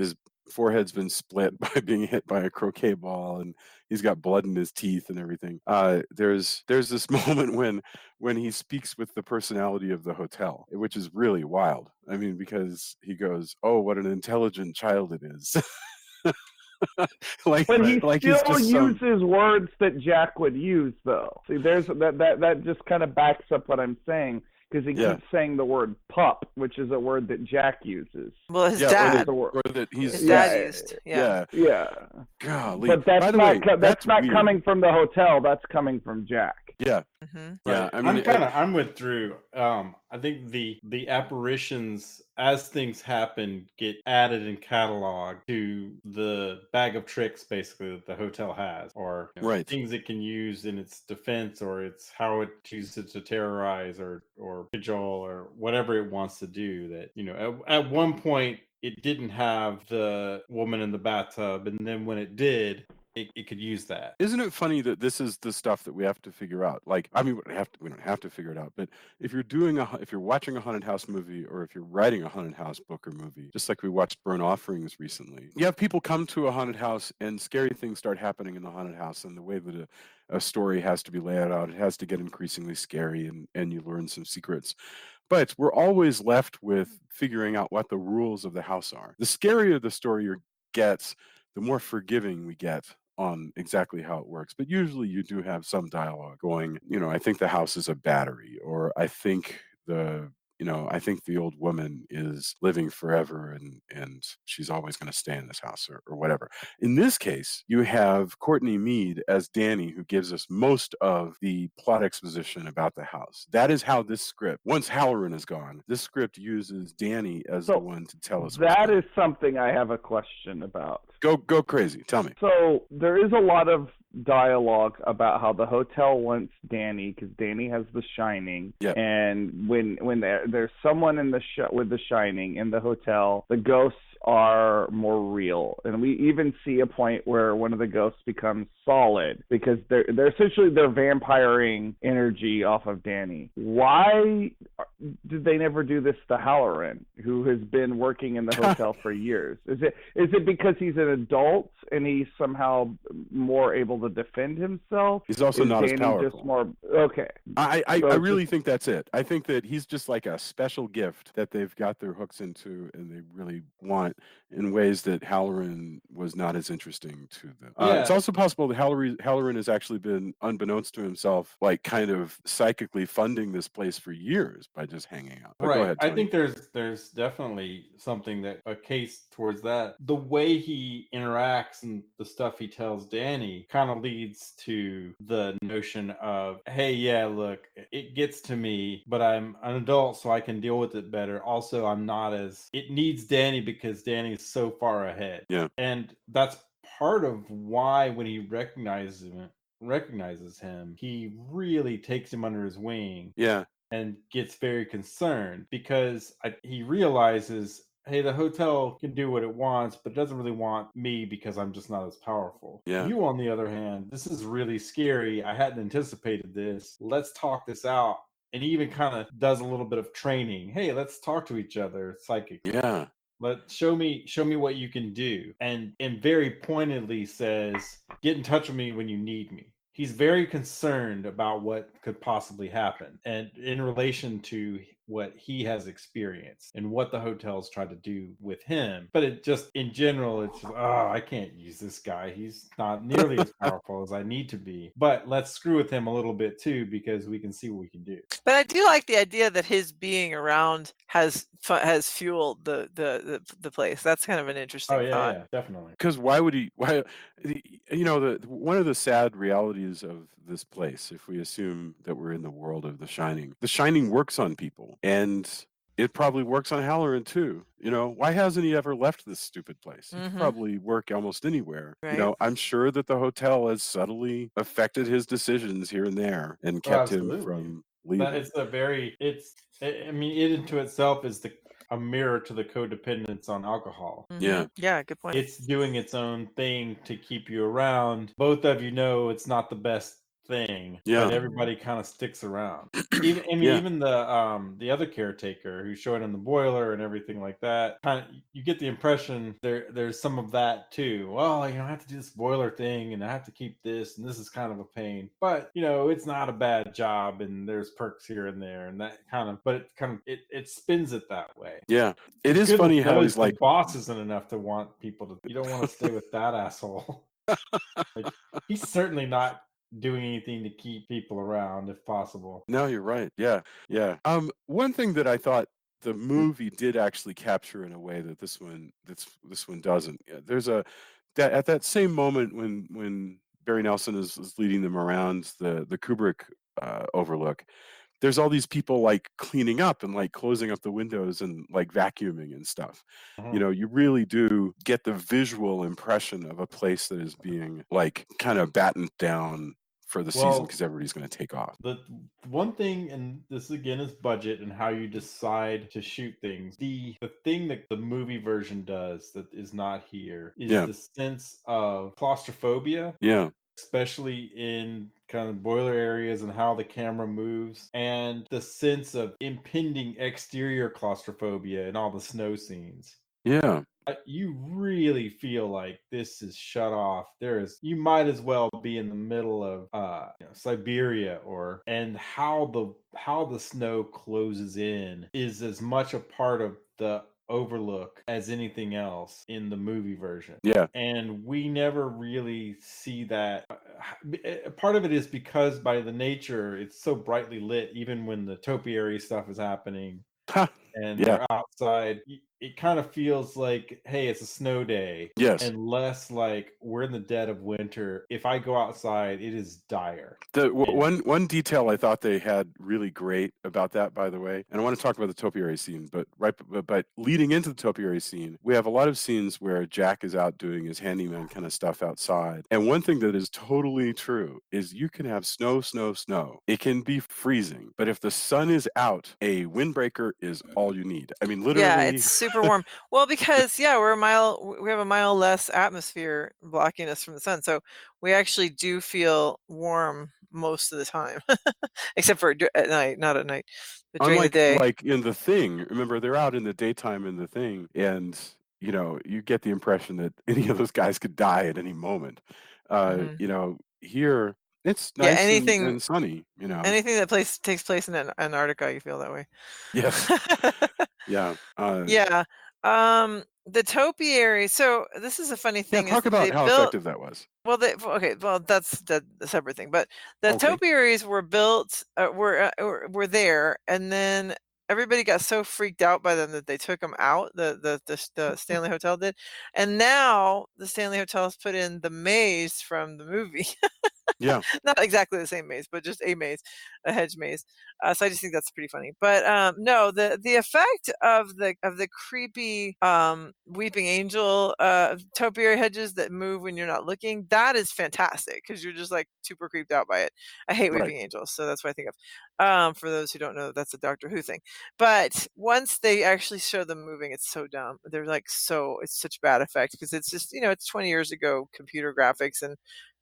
forehead's been split by being hit by a croquet ball and he's got blood in his teeth and everything. There's this moment when he speaks with the personality of the hotel, which is really wild. I mean, because he goes, "Oh, what an intelligent child it is." But he still uses words that Jack would use, though. See, there's that just kind of backs up what I'm saying, because he keeps saying the word pup, which is a word that Jack uses. Well, his dad. Or that his dad used. Yeah. Golly. But that's not coming from the hotel. That's coming from Jack. Yeah. Mm-hmm. Yeah. I mean, I'm with Drew. I think the apparitions, as things happen, get added and cataloged to the bag of tricks, basically, that the hotel has, or things it can use in its defense, or it's how it chooses to terrorize or cajole or whatever it wants to do. That at one point it didn't have the woman in the bathtub, and then when it did, it could use that. Isn't it funny that this is the stuff that we have to figure out? Like, I mean, we don't have to figure it out, but if you're watching a haunted house movie, or if you're writing a haunted house book or movie, just like we watched Burnt Offerings recently, you have people come to a haunted house and scary things start happening in the haunted house, and the way that a story has to be laid out, it has to get increasingly scary, and you learn some secrets. But we're always left with figuring out what the rules of the house are. The scarier the story gets, the more forgiving we get on exactly how it works. But usually you do have some dialogue going, I think the house is a battery, or I think the old woman is living forever and she's always going to stay in this house, or whatever. In this case, you have Courtney Mead as Danny, who gives us most of the plot exposition about the house. That is how this script, once Halloran is gone, this script uses Danny as the one to tell us. That is something I have a question about. Go crazy. Tell me. So there is a lot of dialogue about how the hotel wants Danny, because Danny has the Shining. Yep. And when there's someone with the Shining in the hotel, the ghosts are more real. And we even see a point where one of the ghosts becomes solid, because they're vampiring energy off of Danny. Why did they never do this to Halloran, who has been working in the hotel for years? Is it because he's an adult and he's somehow more able to defend himself? He's also not as powerful. Just more okay. I really think that's it. I think that he's just like a special gift that they've got their hooks into, and they really want in ways that Halloran was not as interesting to them. It's also possible that Halloran has actually been, unbeknownst to himself, like kind of psychically funding this place for years by just hanging out. But go ahead, Tony. I think there's definitely a case towards that. The way he interacts and the stuff he tells Danny kind of leads to the notion of, hey, yeah, look, it gets to me, but I'm an adult, so I can deal with it better. Also, it needs Danny because Danny's so far ahead. Yeah. And that's part of why, when he recognizes him, recognizes him, he really takes him under his wing Yeah. and gets very concerned because he realizes, hey, the hotel can do what it wants, but it doesn't really want me because I'm just not as powerful. Yeah. You, on the other hand, this is really scary. I hadn't anticipated this. Let's talk this out. And he even kind of does a little bit of training. Hey, let's talk to each other psychically. Yeah. Show me what you can do. And very pointedly says, get in touch with me when you need me. He's very concerned about what could possibly happen and in relation to what he has experienced and what the hotels tried to do with him. But it just, in general, it's just, I can't use this guy. He's not nearly as powerful as I need to be. But let's screw with him a little bit too, because we can see what we can do. But I do like the idea that his being around has fueled the place. That's kind of an interesting thought. Yeah, definitely. Because why would he? Why, you know, one of the sad realities of this place, if we assume that we're in the world of The Shining works on people, and it probably works on Halloran too. You know, why hasn't he ever left this stupid place? He could probably work almost anywhere. Right. You know, I'm sure that the hotel has subtly affected his decisions here and there and kept him from leaving. That it's a very, I mean, it into itself is a mirror to the codependence on alcohol. Yeah. Yeah, good point. It's doing its own thing to keep you around. Both of you know it's not the best thing, but everybody kind of sticks around. Even the other caretaker who's showing him the boiler and everything like that, kind of, you get the impression there's some of that too. Well, you know, I have to do this boiler thing and I have to keep this, and this is kind of a pain, but you know, it's not a bad job and there's perks here and there, and that kind of, but it spins it that way. Yeah, it is funny how he's like, the boss isn't enough to want people to, you don't want to stay with that asshole. Like, he's certainly not doing anything to keep people around if possible. No, you're right. Yeah. One thing that I thought the movie did actually capture in a way that this one doesn't. There's at that same moment when Barry Nelson is leading them around the Kubrick overlook, there's all these people like cleaning up and like closing up the windows and like vacuuming and stuff. You know, you really do get the visual impression of a place that is being like kind of battened down for the season because everybody's going to take off. The one thing, and this again is budget and how you decide to shoot things. The thing that the movie version does that is not here is the sense of claustrophobia. Yeah. Especially in kind of boiler areas and how the camera moves, and the sense of impending exterior claustrophobia in all the snow scenes. Yeah. You really feel like this is shut off. You might as well be in the middle of Siberia, and how the snow closes in is as much a part of the overlook as anything else in the movie version. Yeah. And we never really see that. Part of it is because by the nature it's so brightly lit, even when the topiary stuff is happening and they're outside, it kind of feels like, hey, it's a snow day. Yes. And less like we're in the dead of winter. If I go outside, it is dire. One detail I thought they had really great about that, by the way, and I want to talk about the topiary scene, but leading into the topiary scene, we have a lot of scenes where Jack is out doing his handyman kind of stuff outside. And one thing that is totally true is you can have snow. It can be freezing, but if the sun is out, a windbreaker is all you need. I mean, literally. Yeah, it's super warm. Well, because we have a mile less atmosphere blocking us from the sun, so we actually do feel warm most of the time, except for at night, not at night, but during the day. Like in The Thing, remember they're out in the daytime in The Thing, and you know you get the impression that any of those guys could die at any moment. You know, here it's nice and sunny. You know, anything that takes place in Antarctica, you feel that way. Yes. Yeah. The topiary. So this is a funny thing. Talk about how effective that was. Well, that's a separate thing. But the topiaries were built, were there, and then everybody got so freaked out by them that they took them out. The Stanley Hotel did, and now the Stanley Hotel has put in the maze from the movie. Yeah. Not exactly the same maze, but just a maze, a hedge maze. So I just think that's pretty funny. But no, the effect of the creepy weeping angel topiary hedges that move when you're not looking, that is fantastic because you're just like super creeped out by it. I hate Right. weeping angels, so that's what I think of. For those who don't know, that's a Doctor Who thing. But once they actually show them moving, it's so dumb. They're like it's such bad effect because it's just it's 20 years ago computer graphics, and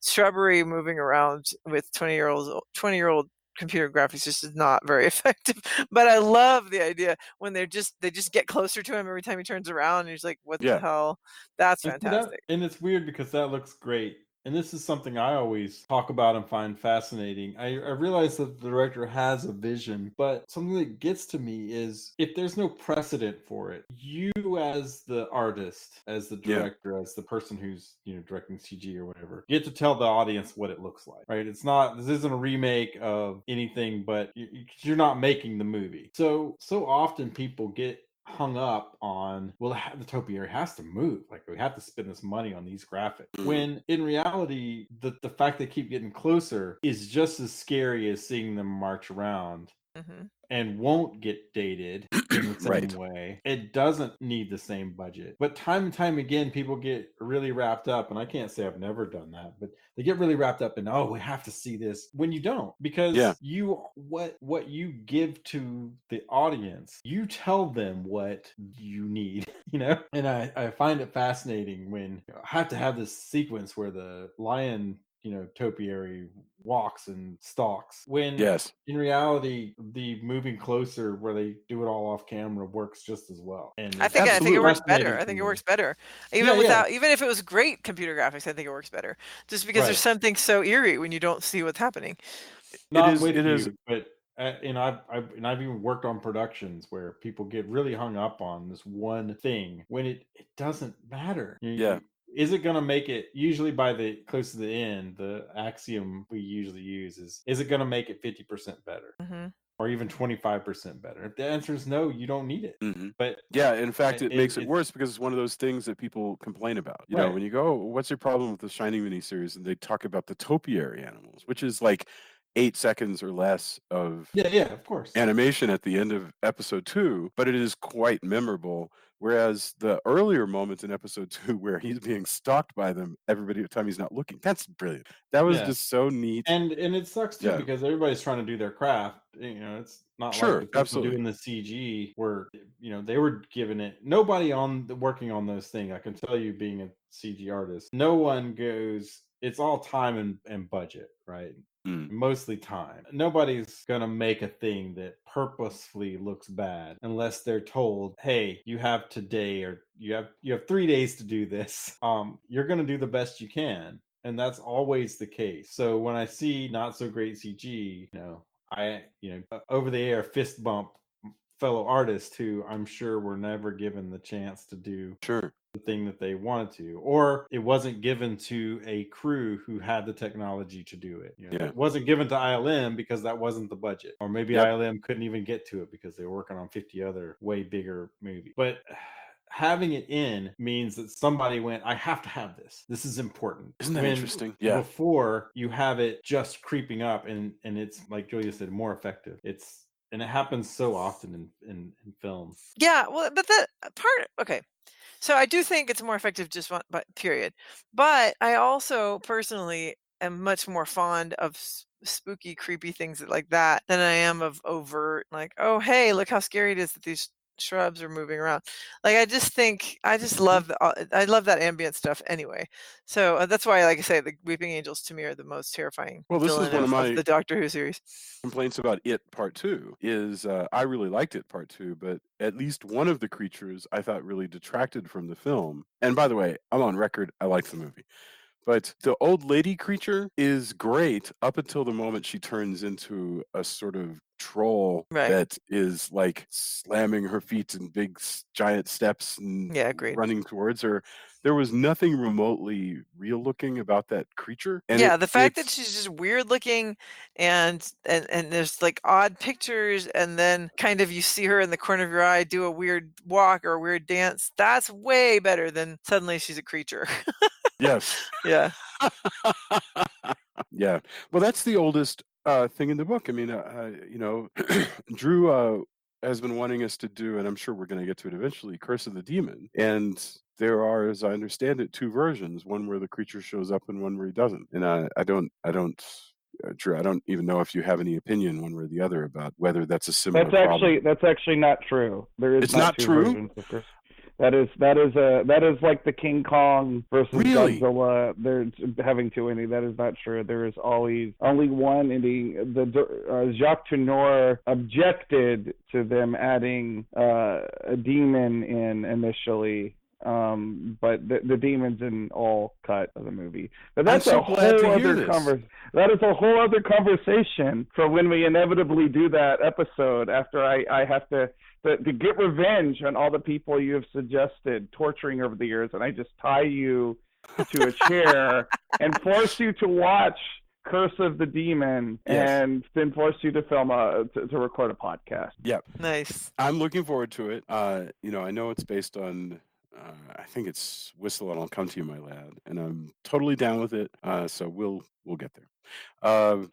shrubbery moving around with 20-year-old computer graphics just is not very effective. But I love the idea when they just get closer to him every time he turns around and he's like, what the hell? That's fantastic. And it's weird because that looks great. And this is something I always talk about and find fascinating. I realize that the director has a vision, but something that gets to me is if there's no precedent for it, you as the artist, as the director, as the person who's directing CG or whatever, get to tell the audience what it looks like, right? This isn't a remake of anything, but you're not making the movie. So often people get hung up on, well, the topiary has to move, like we have to spend this money on these graphics, when in reality the fact they keep getting closer is just as scary as seeing them march around. And won't get dated in the same way. It doesn't need the same budget. But time and time again, people get really wrapped up, and I can't say I've never done that, but they get really wrapped up in, oh, we have to see this, when you don't. Because what you give to the audience, you tell them what you need, And I find it fascinating when I have to have this sequence where the lion topiary walks and stalks, when in reality the moving closer where they do it all off camera works just as well. And I think it works better. I think it works better even if it was great computer graphics. I think it works better just because there's something so eerie when you don't see what's happening. It is, but and I've even worked on productions where people get really hung up on this one thing when it doesn't matter. Is it going to make it, usually by the close to the end, the axiom we usually use is it going to make it 50% better? Or even 25% better? If the answer is no, you don't need it. But in fact, it makes it worse because it's one of those things that people complain about. You know, when you go, what's your problem with the Shining miniseries? And they talk about the topiary animals, which is like 8 seconds or less of of course, animation at the end of episode 2, but it is quite memorable. Whereas the earlier moments in episode 2 where he's being stalked by them every time he's not looking, that's brilliant. That was just so neat. And it sucks too because everybody's trying to do their craft. It's not like the people doing the CG were, they were given it. Nobody working on those things, I can tell you, being a CG artist, no one goes, it's all time and budget, right? Mostly time. Nobody's gonna make a thing that purposefully looks bad unless they're told, hey, you have today, or you have 3 days to do this. You're gonna do the best you can, and that's always the case. So when I see not so great CG, I over the air fist bump fellow artists who I'm sure were never given the chance to do the thing that they wanted to, or it wasn't given to a crew who had the technology to do it. It wasn't given to ILM because that wasn't the budget, or maybe ILM couldn't even get to it because they were working on 50 other way bigger movies. But having it in means that somebody went, I have to have this. This is important. Isn't that interesting? Yeah. Before you have it just creeping up, and it's like Julia said, more effective. And it happens so often in film. Yeah, well, but that part, okay. So I do think it's more effective just one, but period. But I also personally am much more fond of spooky, creepy things like that than I am of overt, like, oh, hey, look how scary it is that these shrubs are moving around. Like, I just love I love that ambient stuff anyway. So that's why, like I say, the Weeping Angels to me are the most terrifying. Well, this is one of my the Doctor Who series. Complaints about It Part 2 is I really liked It Part 2, but at least one of the creatures I thought really detracted from the film. And by the way, I'm on record, I liked the movie. But the old lady creature is great up until the moment she turns into a sort of troll that is like slamming her feet in big giant steps and running towards her. There was nothing remotely real looking about that creature. And the fact that she's just weird looking and there's like odd pictures, and then kind of you see her in the corner of your eye do a weird walk or a weird dance. That's way better than suddenly she's a creature. Yes. Yeah. Yeah. Well, that's the oldest thing in the book. I mean, Drew has been wanting us to do, and I'm sure we're going to get to it eventually, Curse of the Demon. And there are, as I understand it, 2 versions: one where the creature shows up and one where he doesn't. And Drew, I don't even know if you have any opinion one way or the other about whether that's a similar problem. That's actually not true. There is It's not 2 true? versions of Curse. That is like the King Kong versus Really? Godzilla. They're having 2 endings. That is not true. There is always only one ending. Jacques Tourneur objected to them adding a demon in initially. But the demon's in all cut of the movie. But that's I'm so a whole glad to hear other this. That is a whole other conversation for when we inevitably do that episode. After I have to get revenge on all the people you have suggested torturing over the years, and I just tie you to a chair and force you to watch Curse of the Demon, Yes. and then force you to film to record a podcast. Yep. Nice. I'm looking forward to it. I know it's based on, I think it's Whistle and I'll Come to You, My Lad, and I'm totally down with it. So we'll get there.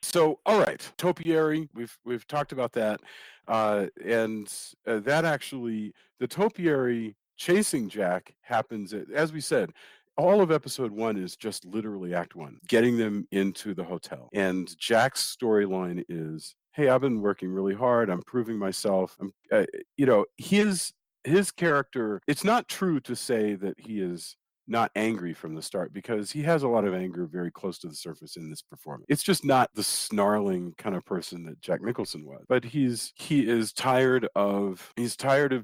So all right, topiary. We've talked about that, and that actually, the topiary chasing Jack happens as we said. All of episode 1 is just literally act 1, getting them into the hotel. And Jack's storyline is, hey, I've been working really hard. I'm proving myself. His character, it's not true to say that he is not angry from the start, because he has a lot of anger very close to the surface in this performance. It's just not the snarling kind of person that Jack Nicholson was. But he is tired of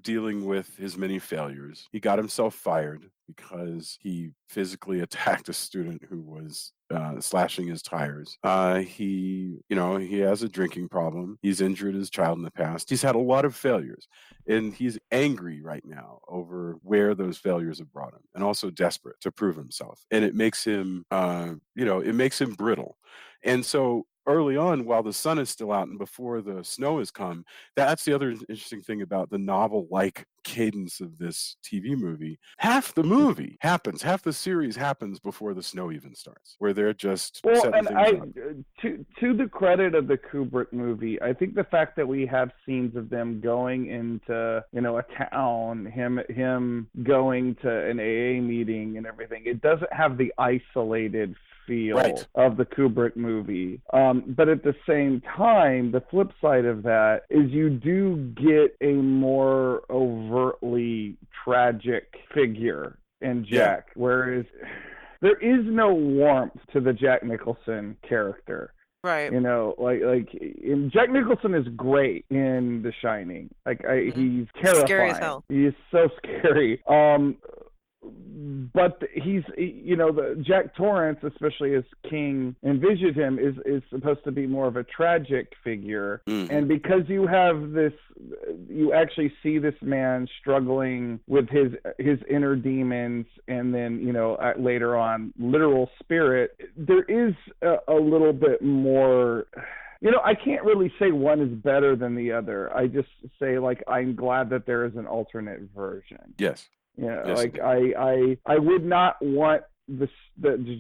dealing with his many failures. He got himself fired because he physically attacked a student who was slashing his tires. He has a drinking problem. He's injured his child in the past. He's had a lot of failures, and he's angry right now over where those failures have brought him, and also desperate to prove himself. And it makes him, brittle. And so early on, while the sun is still out and before the snow has come, that's the other interesting thing about the novel-like cadence of this TV movie. Half the series happens before the snow even starts, where they're just setting things up. To the credit of the Kubrick movie, I think the fact that we have scenes of them going into a town, him going to an AA meeting and everything, it doesn't have the isolated feel of the Kubrick movie. But at the same time, the flip side of that is you do get a more overtly tragic figure in Jack, whereas there is no warmth to the Jack Nicholson character. Right. Jack Nicholson is great in The Shining. He's terrifying. Scary as hell. He is so scary. But he's, the Jack Torrance, especially as King envisioned him, is supposed to be more of a tragic figure. Mm-hmm. And because you actually see this man struggling with his inner demons, and then, later on, literal spirit, there is a little bit more. I can't really say one is better than the other. I just say, I'm glad that there is an alternate version. Yes. Yes, I would not want the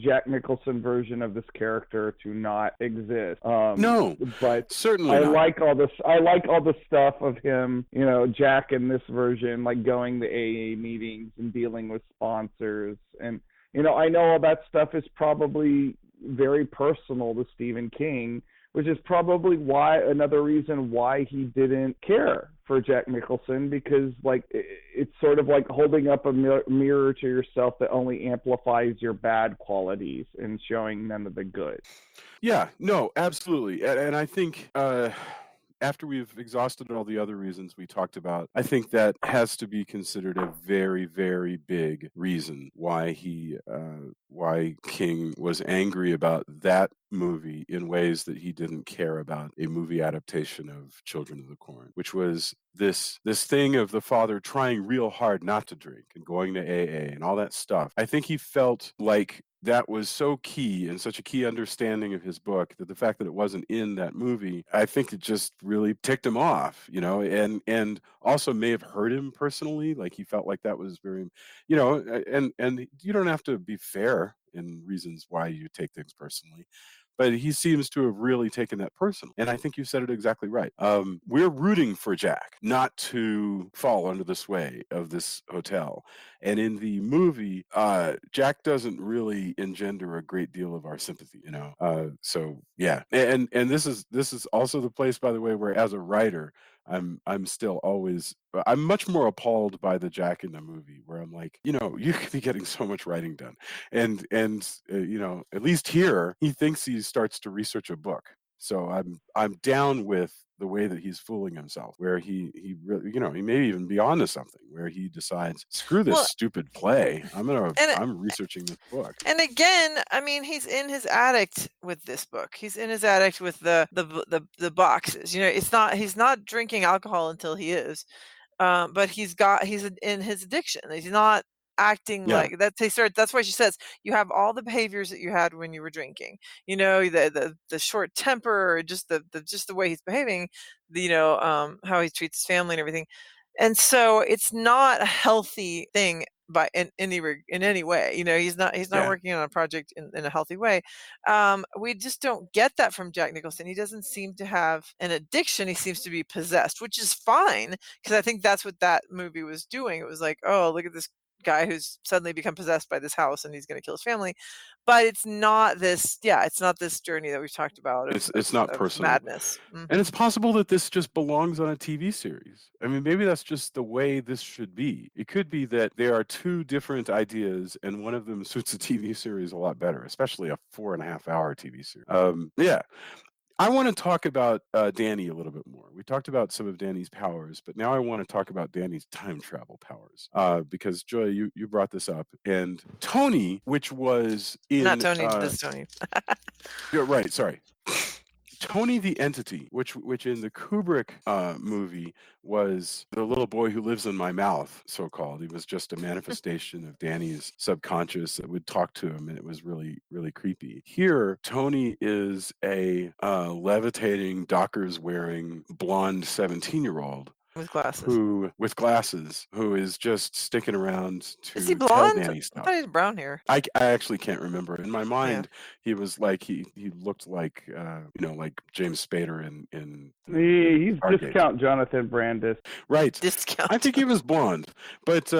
Jack Nicholson version of this character to not exist. No, but certainly I not. like all this. I like all the stuff of him. Jack in this version, like going to AA meetings and dealing with sponsors, and I know all that stuff is probably very personal to Stephen King, which is probably another reason why he didn't care for Jack Nicholson, because it's sort of like holding up a mirror to yourself that only amplifies your bad qualities and showing none of the good. Yeah, no, absolutely. And I think after we've exhausted all the other reasons we talked about, I think that has to be considered a very, very big reason why why King was angry about that movie in ways that he didn't care about a movie adaptation of Children of the Corn, which was this thing of the father trying real hard not to drink and going to AA and all that stuff. I think he felt like that was so key and such a key understanding of his book that the fact that it wasn't in that movie, I think it just really ticked him off, and also may have hurt him personally. Like he felt like that was very, and you don't have to be fair in reasons why you take things personally. but he seems to have really taken that personal. And I think you said it exactly right. We're rooting for Jack not to fall under the sway of this hotel. And in the movie, Jack doesn't really engender a great deal of our sympathy, you know. So yeah, and this is also the place, by the way, where as a writer, I'm still always I'm much more appalled by the Jack in the movie, where I'm like, you know, you could be getting so much writing done, and you know, at least here he thinks he starts to research a book. So I'm down with the way that he's fooling himself, where he really, you know, he may even be onto something, where he decides, screw this Well, stupid play, and I'm researching this book. and again, I mean, he's in his attic with this book. He's in his attic with the boxes. You know, he's not drinking alcohol until he is, but he's in his addiction. He's not acting Yeah, like that. That's why she says you have all the behaviors that you had when you were drinking. You know, the short temper, or just the way he's behaving. You know, how he treats his family and everything. And so it's not a healthy thing in any way. You know, he's not yeah. working on a project in a healthy way. We just don't get that from Jack Nicholson. He doesn't seem to have an addiction. He seems to be possessed, which is fine, because I think that's what that movie was doing. It was like, oh, look at this guy who's suddenly become possessed by this house and he's going to kill his family. But it's not this journey that we've talked about It's not of personal. madness. And it's possible that this just belongs on a TV series. I mean, maybe that's just the way this should be. It could be that there are two different ideas, and one of them suits a TV series a lot better, especially a 4.5-hour TV series. Yeah. I want to talk about Danny a little bit more. We talked about some of Danny's powers, but now I want to talk about Danny's time travel powers. Because Joy, you brought this up, and Tony, which was in Not Tony, this Tony. yeah, right. Sorry. Tony the Entity, which in the Kubrick movie was the little boy who lives in my mouth, so called. He was just a manifestation of Danny's subconscious that would talk to him, and it was really, really creepy. Here, Tony is a levitating, Dockers wearing, blonde 17-year-old. With glasses. Who is just sticking around Is he to tell blonde? Danny I stuff. thought he had brown hair. I actually can't remember. In my Yeah. mind, he was like he looked like you know, like James Spader in He's Stargate. Discount Jonathan Brandis. Right. Discount. I think he was blonde, but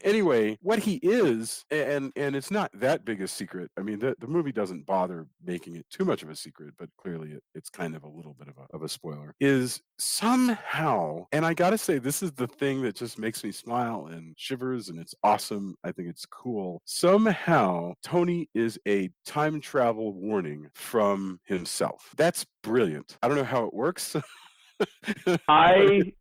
anyway, what he is, and it's not that big a secret. I mean, the movie doesn't bother making it too much of a secret, but clearly it's kind of a little bit of a spoiler. Is somehow, and I gotta say, this is the thing that just makes me smile and shivers, and it's awesome. I think it's cool. Somehow, Tony is a time travel warning from himself. That's brilliant. I don't know how it works. I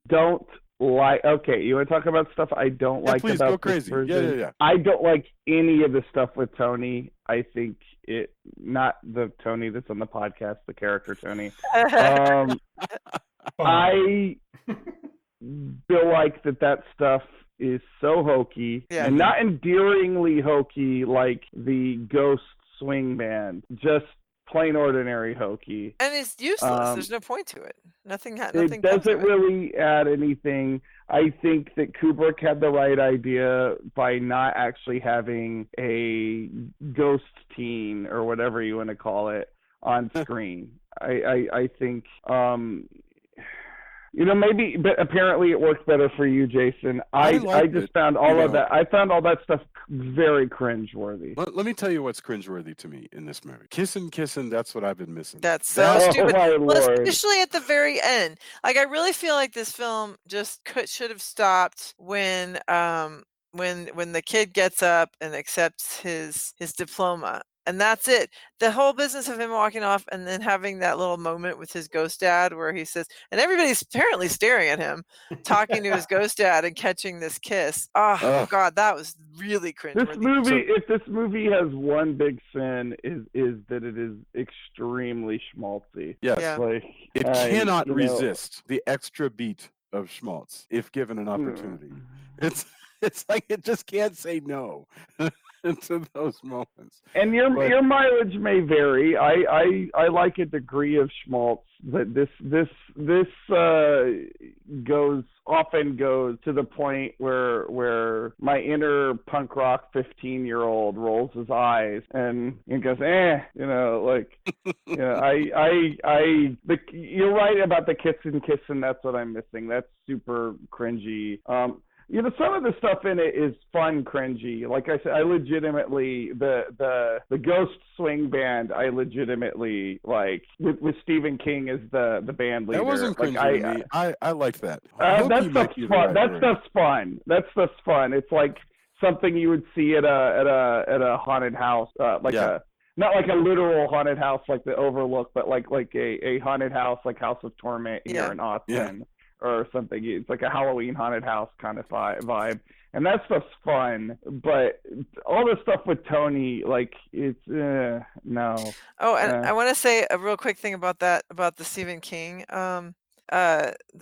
don't like. Okay, you want to talk about stuff I don't like please, about go crazy. this version? Yeah. I don't like any of the stuff with Tony. I think it, not the Tony that's on the podcast, the character Tony. I feel like that stuff is so hokey, and not endearingly hokey like the Ghost Swing Band, just plain ordinary hokey. And it's useless. There's no point to it. Nothing. It doesn't really add anything. I think that Kubrick had the right idea by not actually having a ghost teen, or whatever you want to call it, on screen. I think you know, maybe, but apparently it worked better for you, Jason. I just found all of that. I found all that stuff very cringeworthy. Let me tell you what's cringeworthy to me in this movie. Kissing, that's what I've been missing. That's so stupid. My Well, Lord. especially at the very end. Like, I really feel like this film just should have stopped when the kid gets up and accepts his diploma. And that's it. The whole business of him walking off and then having that little moment with his ghost dad where he says, and everybody's apparently staring at him, talking to his ghost dad and catching this kiss. Oh, God, that was really cringeworthy. This movie, if this movie has one big sin, is that it is extremely schmaltzy. Yes. Yeah. Like, It cannot resist the extra beat of schmaltz if given an opportunity. It's It's like it just can't say no to those moments. And But your mileage may vary. I like a degree of schmaltz that this often goes to the point where my inner punk rock 15-year-old rolls his eyes and goes, like, you're right about the kissing. That's what I'm missing. That's super cringy. Some of the stuff in it is fun cringy. Like I said, I legitimately the Ghost Swing Band. I legitimately like with Stephen King as the band leader. that wasn't cringy to me. I liked that. That Hokey might stuff's be the fun. right That word. stuff's fun. That stuff's fun. It's like something you would see at a haunted house, not like a literal haunted house like the Overlook, but like a haunted house like House of Torment here in Austin. Yeah. Or something. It's like a Halloween haunted house kind of vibe, and that stuff's fun. But all the stuff with Tony, like, it's no. Oh, and I want to say a real quick thing about that, about the Stephen King, the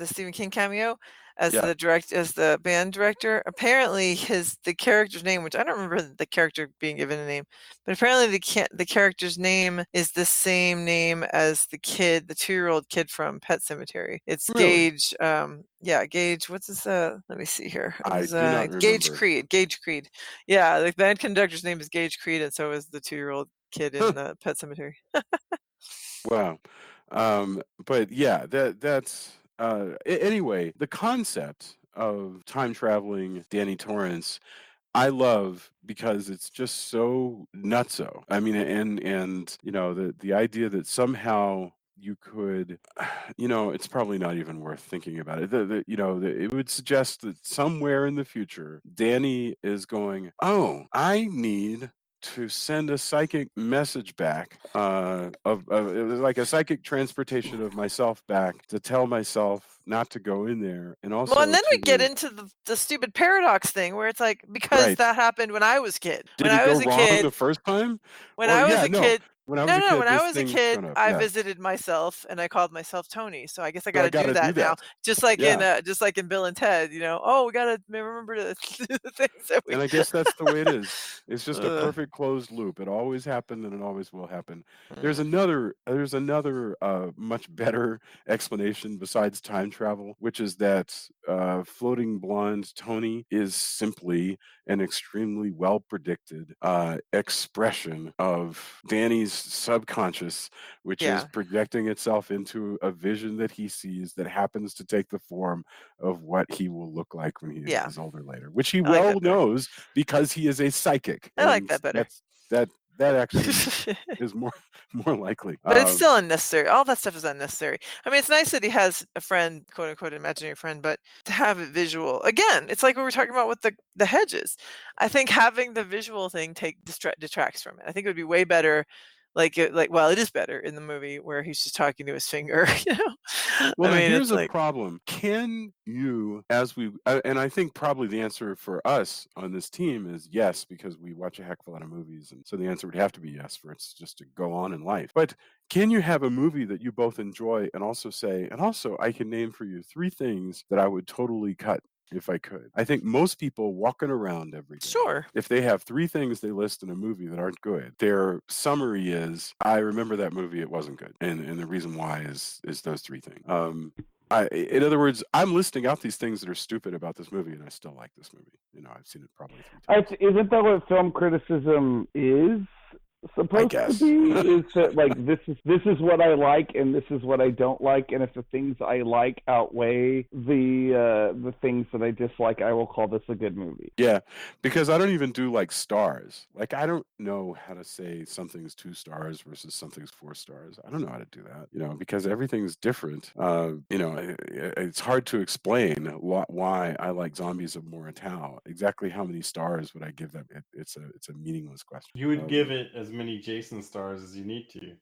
Stephen King cameo as the band director. Apparently, the character's name, which I don't remember the character being given a name, but apparently the character's name is the same name as the 2-year-old kid from Pet Cemetery. It's Really? Gage. Gage. What's his? Let me see here. I do not Gage remember. Gage Creed. Yeah, the band conductor's name is Gage Creed, and so is the 2-year-old kid in the Pet Cemetery. Wow. But yeah, that's anyway, the concept of time traveling Danny Torrance I love because it's just so nutso. I mean, and the idea that somehow you could, it's probably not even worth thinking about it. It would suggest that somewhere in the future, Danny is going, oh, I need to send a psychic message back it was like a psychic transportation of myself back to tell myself not to go in there, and also and then we get into the stupid paradox thing where it's like, because that happened when I was a kid. Did it go wrong the first time? When I was a kid, when I was a kid, I visited myself and I called myself Tony. So I guess I got to do that now. Just like in Bill and Ted, we got to remember to do the things that we. And I guess that's the way it is. It's just a perfect closed loop. It always happened, and it always will happen. There's another much better explanation besides time travel, which is that floating blonde Tony is simply an extremely well predicted expression of Danny's subconscious, which is projecting itself into a vision that he sees that happens to take the form of what he will look like when he is older later, which he knows because he is a psychic. I like that better. That actually is more likely. But it's still unnecessary. All that stuff is unnecessary. I mean, it's nice that he has a friend, quote unquote, imaginary friend, but to have it visual, again, it's like what we were talking about with the hedges. I think having the visual thing detracts from it. I think it would be way better. It is better in the movie where he's just talking to his finger. Well, here's a problem. Can you, and I think probably the answer for us on this team is yes, because we watch a heck of a lot of movies, and so the answer would have to be yes for it's just to go on in life. But can you have a movie that you both enjoy and also I can name for you 3 things that I would totally cut if I could? I think most people walking around every day, if they have 3 things they list in a movie that aren't good, their summary is, I remember that movie, it wasn't good. And the reason why is those 3 things. In other words, I'm listing out these things that are stupid about this movie, and I still like this movie. I've seen it probably 3 times. Isn't that what film criticism is supposed to be? Is that this is what I like and this is what I don't like, and if the things I like outweigh the things that I dislike, I will call this a good movie. Yeah, because I don't even do stars. I don't know how to say something's 2 stars versus something's 4 stars. I don't know how to do that, because everything's different. It's hard to explain why I like Zombies of Moritao. Exactly how many stars would I give them? It's a meaningless question. You would give it as many Jason stars as you need to.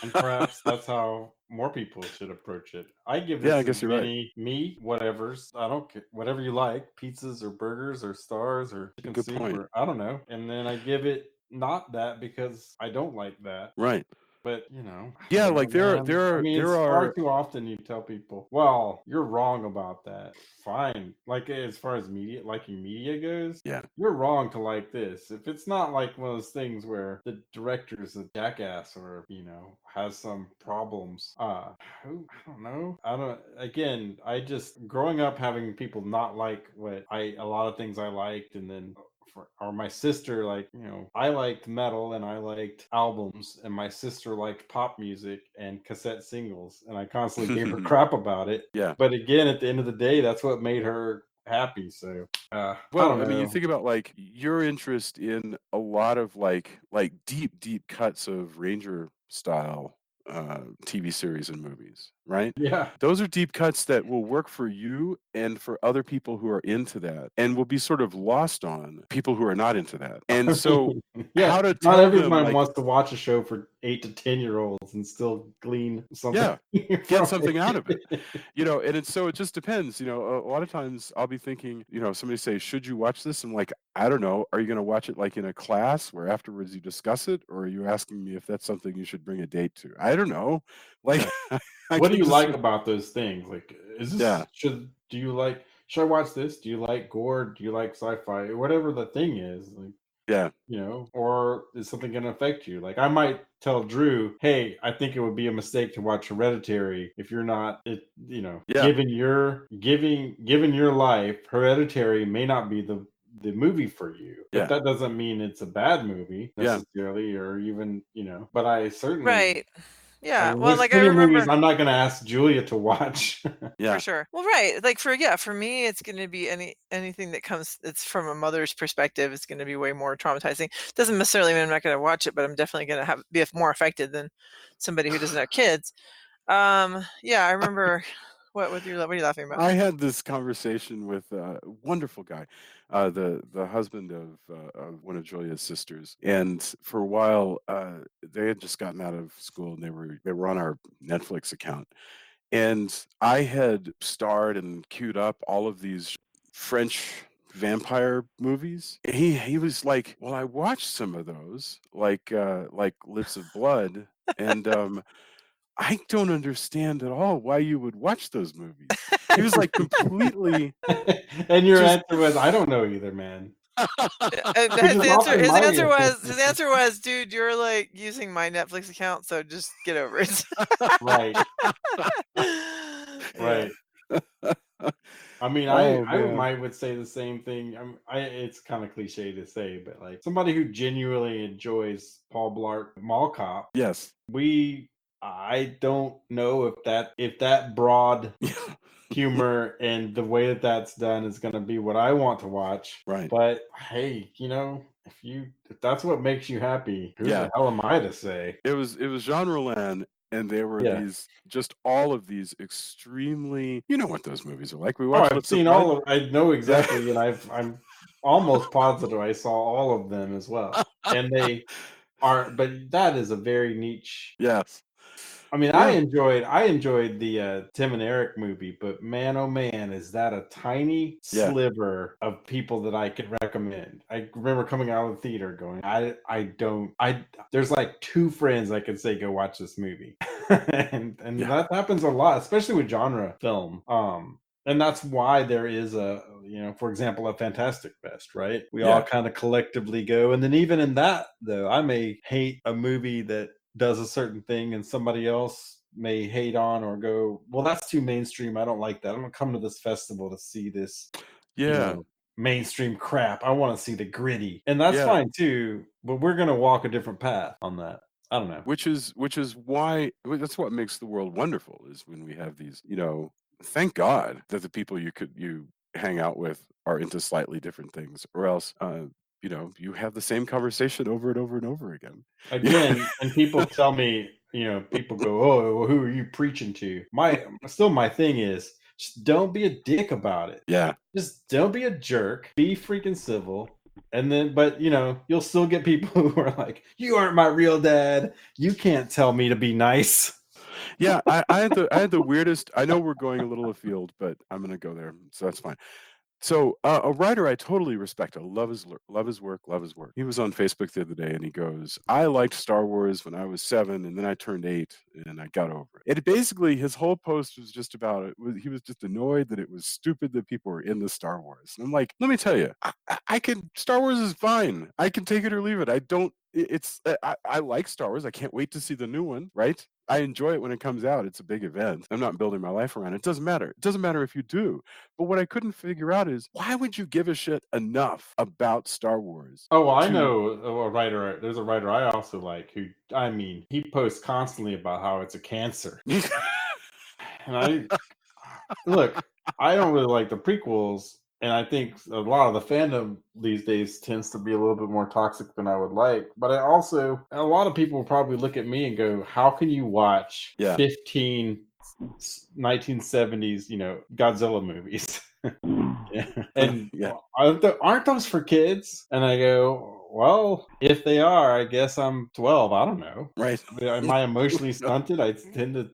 And perhaps that's how more people should approach it. I give this as many meat, whatevers. I don't care. Whatever you like, pizzas or burgers or stars or chicken soup or I don't know. And then I give it not that because I don't like that. Right. But you know, I Yeah, don't like know, man. I mean, it's there far are too often you tell people, "Well, you're wrong about that." Fine. Like as far as liking media goes, yeah. you're wrong to like this. If it's not like one of those things where the director's a jackass or, has some problems, I don't know. I don't, again, I just, growing up having people not like a lot of things I liked, and then or my sister, like, I liked metal and I liked albums, and my sister liked pop music and cassette singles, and I constantly gave her crap about it. Yeah. But again, at the end of the day, that's what made her happy. So I Well, don't I mean, you know. think about like your interest in a lot of like deep cuts of Ranger style TV series and movies, right? Yeah. Those are deep cuts that will work for you and for other people who are into that, and will be sort of lost on people who are not into that. And so, Yeah, how to not tell them everyone like, wants to watch a show for 8 to 10-year-olds and still glean something get from something out of it. it. And so it just depends. A lot of times I'll be thinking, somebody say, should you watch this? I'm like, I don't know. Are you going to watch it like in a class where afterwards you discuss it? Or are you asking me if that's something you should bring a date to? I don't know. Like, Yeah. I What do can you just, like about those things? Like, yeah, should I watch this? Do you like gore? Do you like sci-fi? Whatever the thing is, like, yeah, or is something going to affect you? Like, I might tell Drew, hey, I think it would be a mistake to watch Hereditary if you're not, yeah, given your life, Hereditary may not be the movie for you, but yeah, that doesn't mean it's a bad movie yeah, necessarily, or even, but I certainly, Right. I Yeah. mean, Well, there's like I plenty of movies remember I'm not going to ask Julia to watch. for yeah, sure. Well, right. Like for me, it's going to be anything that comes that's from a mother's perspective. It's going to be way more traumatizing. Doesn't necessarily mean I'm not going to watch it, but I'm definitely going to be more affected than somebody who doesn't have kids. Yeah, I remember. What are you laughing about? I had this conversation with a wonderful guy, the husband of one of Julia's sisters, and for a while they had just gotten out of school and they were on our Netflix account, and I had starred and queued up all of these French vampire movies. He was like, "Well, I watched some of those, like Lips of Blood, and I don't understand at all why you would watch those movies." He was like completely And your just answer was, I don't know either, man. Which His is answer, often his my answer was, answer. his answer was, dude, you're like using my Netflix account, so just get over it. Right, Yeah. right. I mean, Oh I man. might would say the same thing. It's kind of cliche to say, but like somebody who genuinely enjoys Paul Blart Mall Cop, Yes. I don't know if that broad humor and the way that that's done is going to be what I want to watch. Right. But hey, if that's what makes you happy, who Yeah. the hell am I to say? It was Jean Rollin, and there were Yeah. just all of these extremely, you know what those movies are like. We Oh, watched I've Lips of seen Blood. all of. I know exactly, and I'm almost positive I saw all of them as well. And they are, but that is a very niche. Yes. I mean, Yeah. I enjoyed the Tim and Eric movie, but man, oh man, is that a tiny Yeah. sliver of people that I could recommend. I remember coming out of the theater going, there's like 2 friends I could say go watch this movie, and Yeah. that happens a lot, especially with genre film. And that's why there is for example, a Fantastic Fest, right? We all Yeah. kind of collectively go, and then even in that, though, I may hate a movie that does a certain thing and somebody else may hate on or go, well, that's too mainstream. I don't like that. I'm gonna come to this festival to see this, Yeah. mainstream crap. I want to see the gritty. And that's Yeah. fine too, but we're gonna walk a different path on that. I don't know. Which is why that's what makes the world wonderful, is when we have these, thank God that the people you hang out with are into slightly different things, or else you have the same conversation over and over and over again. Again, and people tell me, people go, oh, well, who are you preaching to? My thing is, just don't be a dick about it. Yeah. Just don't be a jerk. Be freaking civil. And then, but you'll still get people who are like, you aren't my real dad. You can't tell me to be nice. Yeah, I had the weirdest. I know we're going a little afield, but I'm gonna go there, so that's fine. So a writer I totally respect. I love his work. Love his work. He was on Facebook the other day, and he goes, "I liked Star Wars when I was 7, and then I turned 8, and I got over it." And basically, his whole post was just about it. He was just annoyed that it was stupid that people were into Star Wars. And I'm like, let me tell you, I can. Star Wars is fine. I can take it or leave it. I don't. I like Star Wars. I can't wait to see the new one. Right. I enjoy it when it comes out. It's a big event. I'm not building my life around it. It doesn't matter. It doesn't matter if you do. But what I couldn't figure out is why would you give a shit enough about Star Wars? Oh, well, I know a writer. There's a writer I also like who, I mean, he posts constantly about how it's a cancer. And look, I don't really like the prequels. And I think a lot of the fandom these days tends to be a little bit more toxic than I would like. But a lot of people will probably look at me and go, how can you watch 15 1970s, Godzilla movies? And aren't those for kids? And I go, well, if they are, I guess I'm 12. I don't know. Right. Am I emotionally stunted? I tend to,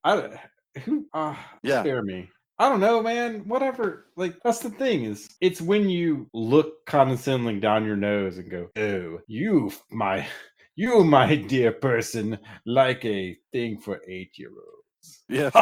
spare me. I don't know, man. Whatever. Like, that's the thing is, it's when you look condescendingly down your nose and go, "Oh, you, my dear person, like a thing for 8-year-olds." Yes.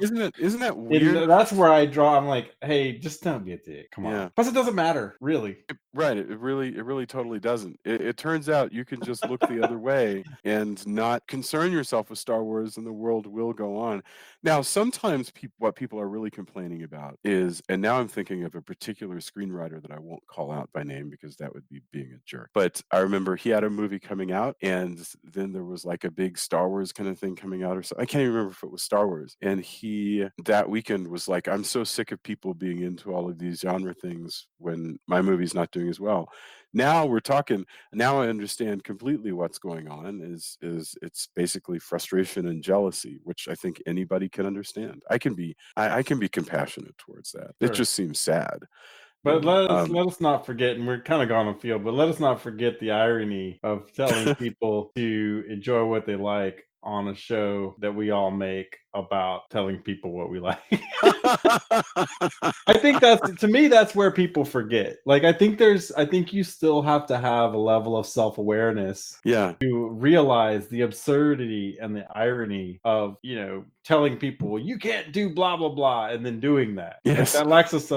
Isn't that weird? And that's where I draw. I'm like, hey, just don't be a dick. Come on. Plus, it doesn't matter, really. Right. It really totally doesn't. It turns out you can just look the other way and not concern yourself with Star Wars, and the world will go on. Now, sometimes what people are really complaining about is, and now I'm thinking of a particular screenwriter that I won't call out by name because that would be being a jerk. But I remember he had a movie coming out, and then there was like a big Star Wars kind of thing coming out or something. I can't even remember if it was Star Wars. And he, that weekend, was like, I'm so sick of people being into all of these genre things when my movie's not doing as well. Now we're talking. Now I understand completely what's going on. Is it's basically frustration and jealousy, which I think anybody can understand. I can be compassionate towards that. Sure. It just seems sad. But let us not forget, and we're kind of gone on field, but let us not forget the irony of telling people to enjoy what they like on a show that we all make about telling people what we like. I think to me, that's where people forget. Like, I think you still have to have a level of self-awareness to realize the absurdity and the irony of, telling people, well, you can't do blah, blah, blah, and then doing that. Yes. That lacks us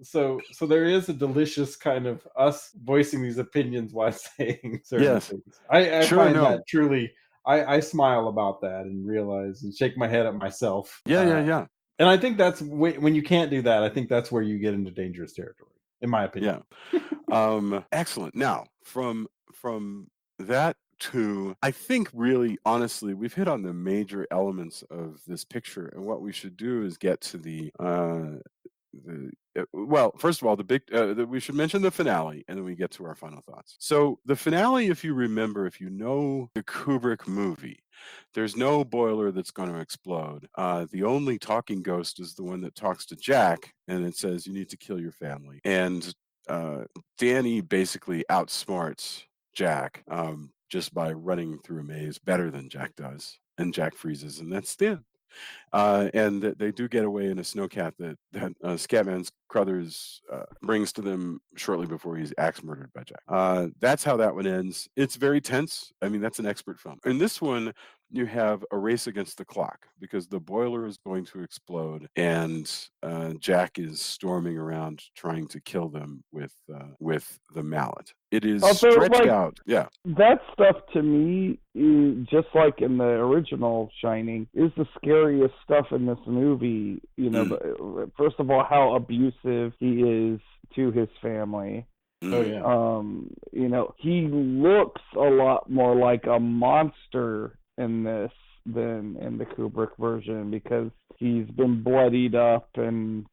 so there is a delicious kind of us voicing these opinions while saying certain things. I find that truly, I smile about that and realize and shake my head at myself. Yeah. And I think that's when you can't do that. I think that's where you get into dangerous territory, in my opinion. Yeah. Excellent. Now, from that to, I think really, honestly, we've hit on the major elements of this picture, and what we should do is get to well, first of all, we should mention the finale, and then we get to our final thoughts. So the finale, if you remember, if you know the Kubrick movie, there's no boiler that's going to explode. The only talking ghost is the one that talks to Jack, and it says, you need to kill your family. And Danny basically outsmarts Jack just by running through a maze better than Jack does. And Jack freezes, and that's the end. And they do get away in a snowcat that Scatman Crothers brings to them shortly before he's axe murdered by Jack. That's how that one ends. It's very tense. I mean, that's an expert film. In this one, you have a race against the clock because the boiler is going to explode, and Jack is storming around trying to kill them with the mallet. It is stretched out. Yeah. That stuff to me, just like in the original Shining, is the scariest stuff in this movie. First of all, how abusive he is to his family. Oh yeah. He looks a lot more like a monster in this than in the Kubrick version because he's been bloodied up and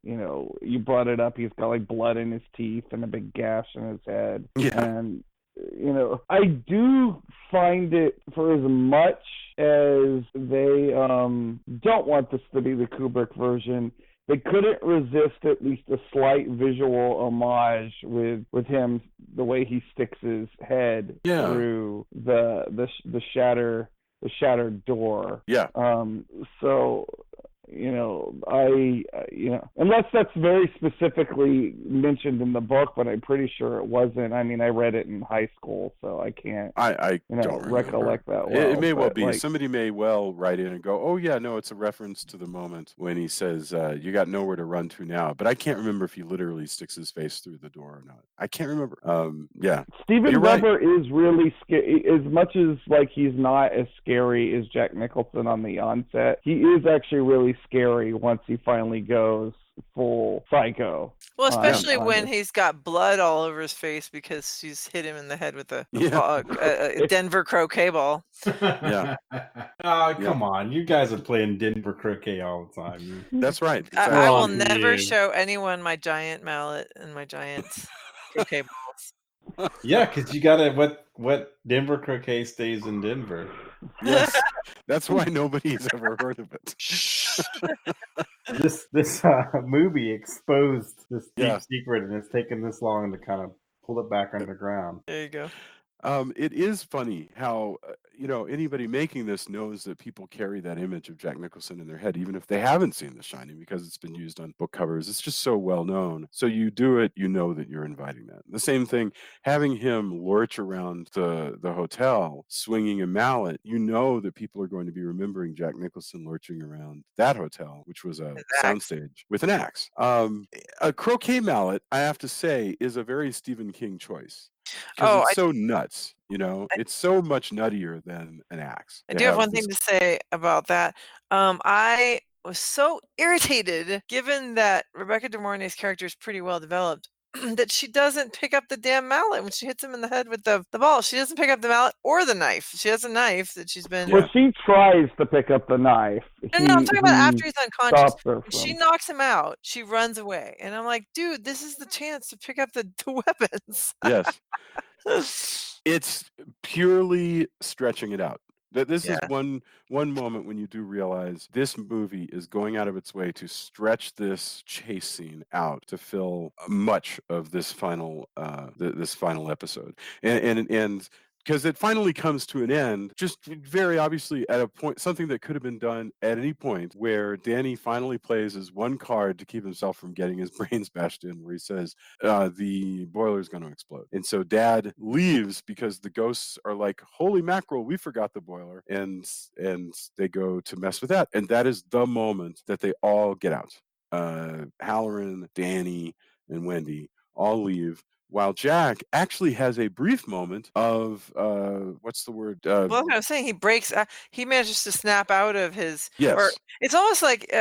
you brought it up, he's got like blood in his teeth and a big gash in his head. And I do find it, for as much as they don't want this to be the Kubrick version, they couldn't resist at least a slight visual homage with him, the way he sticks his head through the shattered door. Yeah. So, unless that's very specifically mentioned in the book, but I'm pretty sure it wasn't. I mean, I read it in high school, so I can't, I don't recollect remember. that well. It may well but, be. like, Somebody may well write in and go, "Oh yeah, no, it's a reference to the moment when he says you got nowhere to run to now." But I can't remember if he literally sticks his face through the door or not. I can't remember. Yeah. Steven You're right. Weber is really scary. As much as like he's not as scary as Jack Nicholson on the onset, he is actually really scary once he finally goes full psycho. Well, especially on when this. he's got blood all over his face because she's hit him in the head with a Yeah. Denver croquet ball. Yeah. Oh, come on. You guys are playing Denver croquet all the time. That's right. It's I will actually- never Yeah. show anyone my giant mallet and my giant croquet balls. Yeah, because you gotta what Denver croquet stays in Denver. Yes. That's why nobody's ever heard of it. This movie exposed this deep Yeah. secret, and it's taken this long to kind of pull it back underground. There you go. It is funny how anybody making this knows that people carry that image of Jack Nicholson in their head, even if they haven't seen The Shining, because it's been used on book covers. It's just so well known. So you do it, you know that you're inviting that. The same thing, having him lurch around the hotel, swinging a mallet. You know that people are going to be remembering Jack Nicholson lurching around that hotel, which was a soundstage with an axe. A croquet mallet, I have to say, is a very Stephen King choice. Because it's so nuts, it's so much nuttier than an axe. I do have one thing to say about that. I was so irritated, given that Rebecca De Mornay's character is pretty well developed, that she doesn't pick up the damn mallet when she hits him in the head with the ball. She doesn't pick up the mallet or the knife. She has a knife that she's been... Well, she tries to pick up the knife. No, I'm talking about after he's unconscious. She From... knocks him out. She runs away. And I'm like, dude, this is the chance to pick up the weapons. Yes. It's purely stretching it out. This is one moment when you do realize this movie is going out of its way to stretch this chase scene out to fill much of this final episode, and because it finally comes to an end, just very obviously at a point, something that could have been done at any point, where Danny finally plays his one card to keep himself from getting his brains bashed in, where he says, the boiler's going to explode. And so Dad leaves because the ghosts are like, holy mackerel, we forgot the boiler. And they go to mess with that. And that is the moment that they all get out. Halloran, Danny, and Wendy all leave, while Jack actually has a brief moment of what's the word? Well, I was saying he manages to snap out of his. Yes. Or it's almost like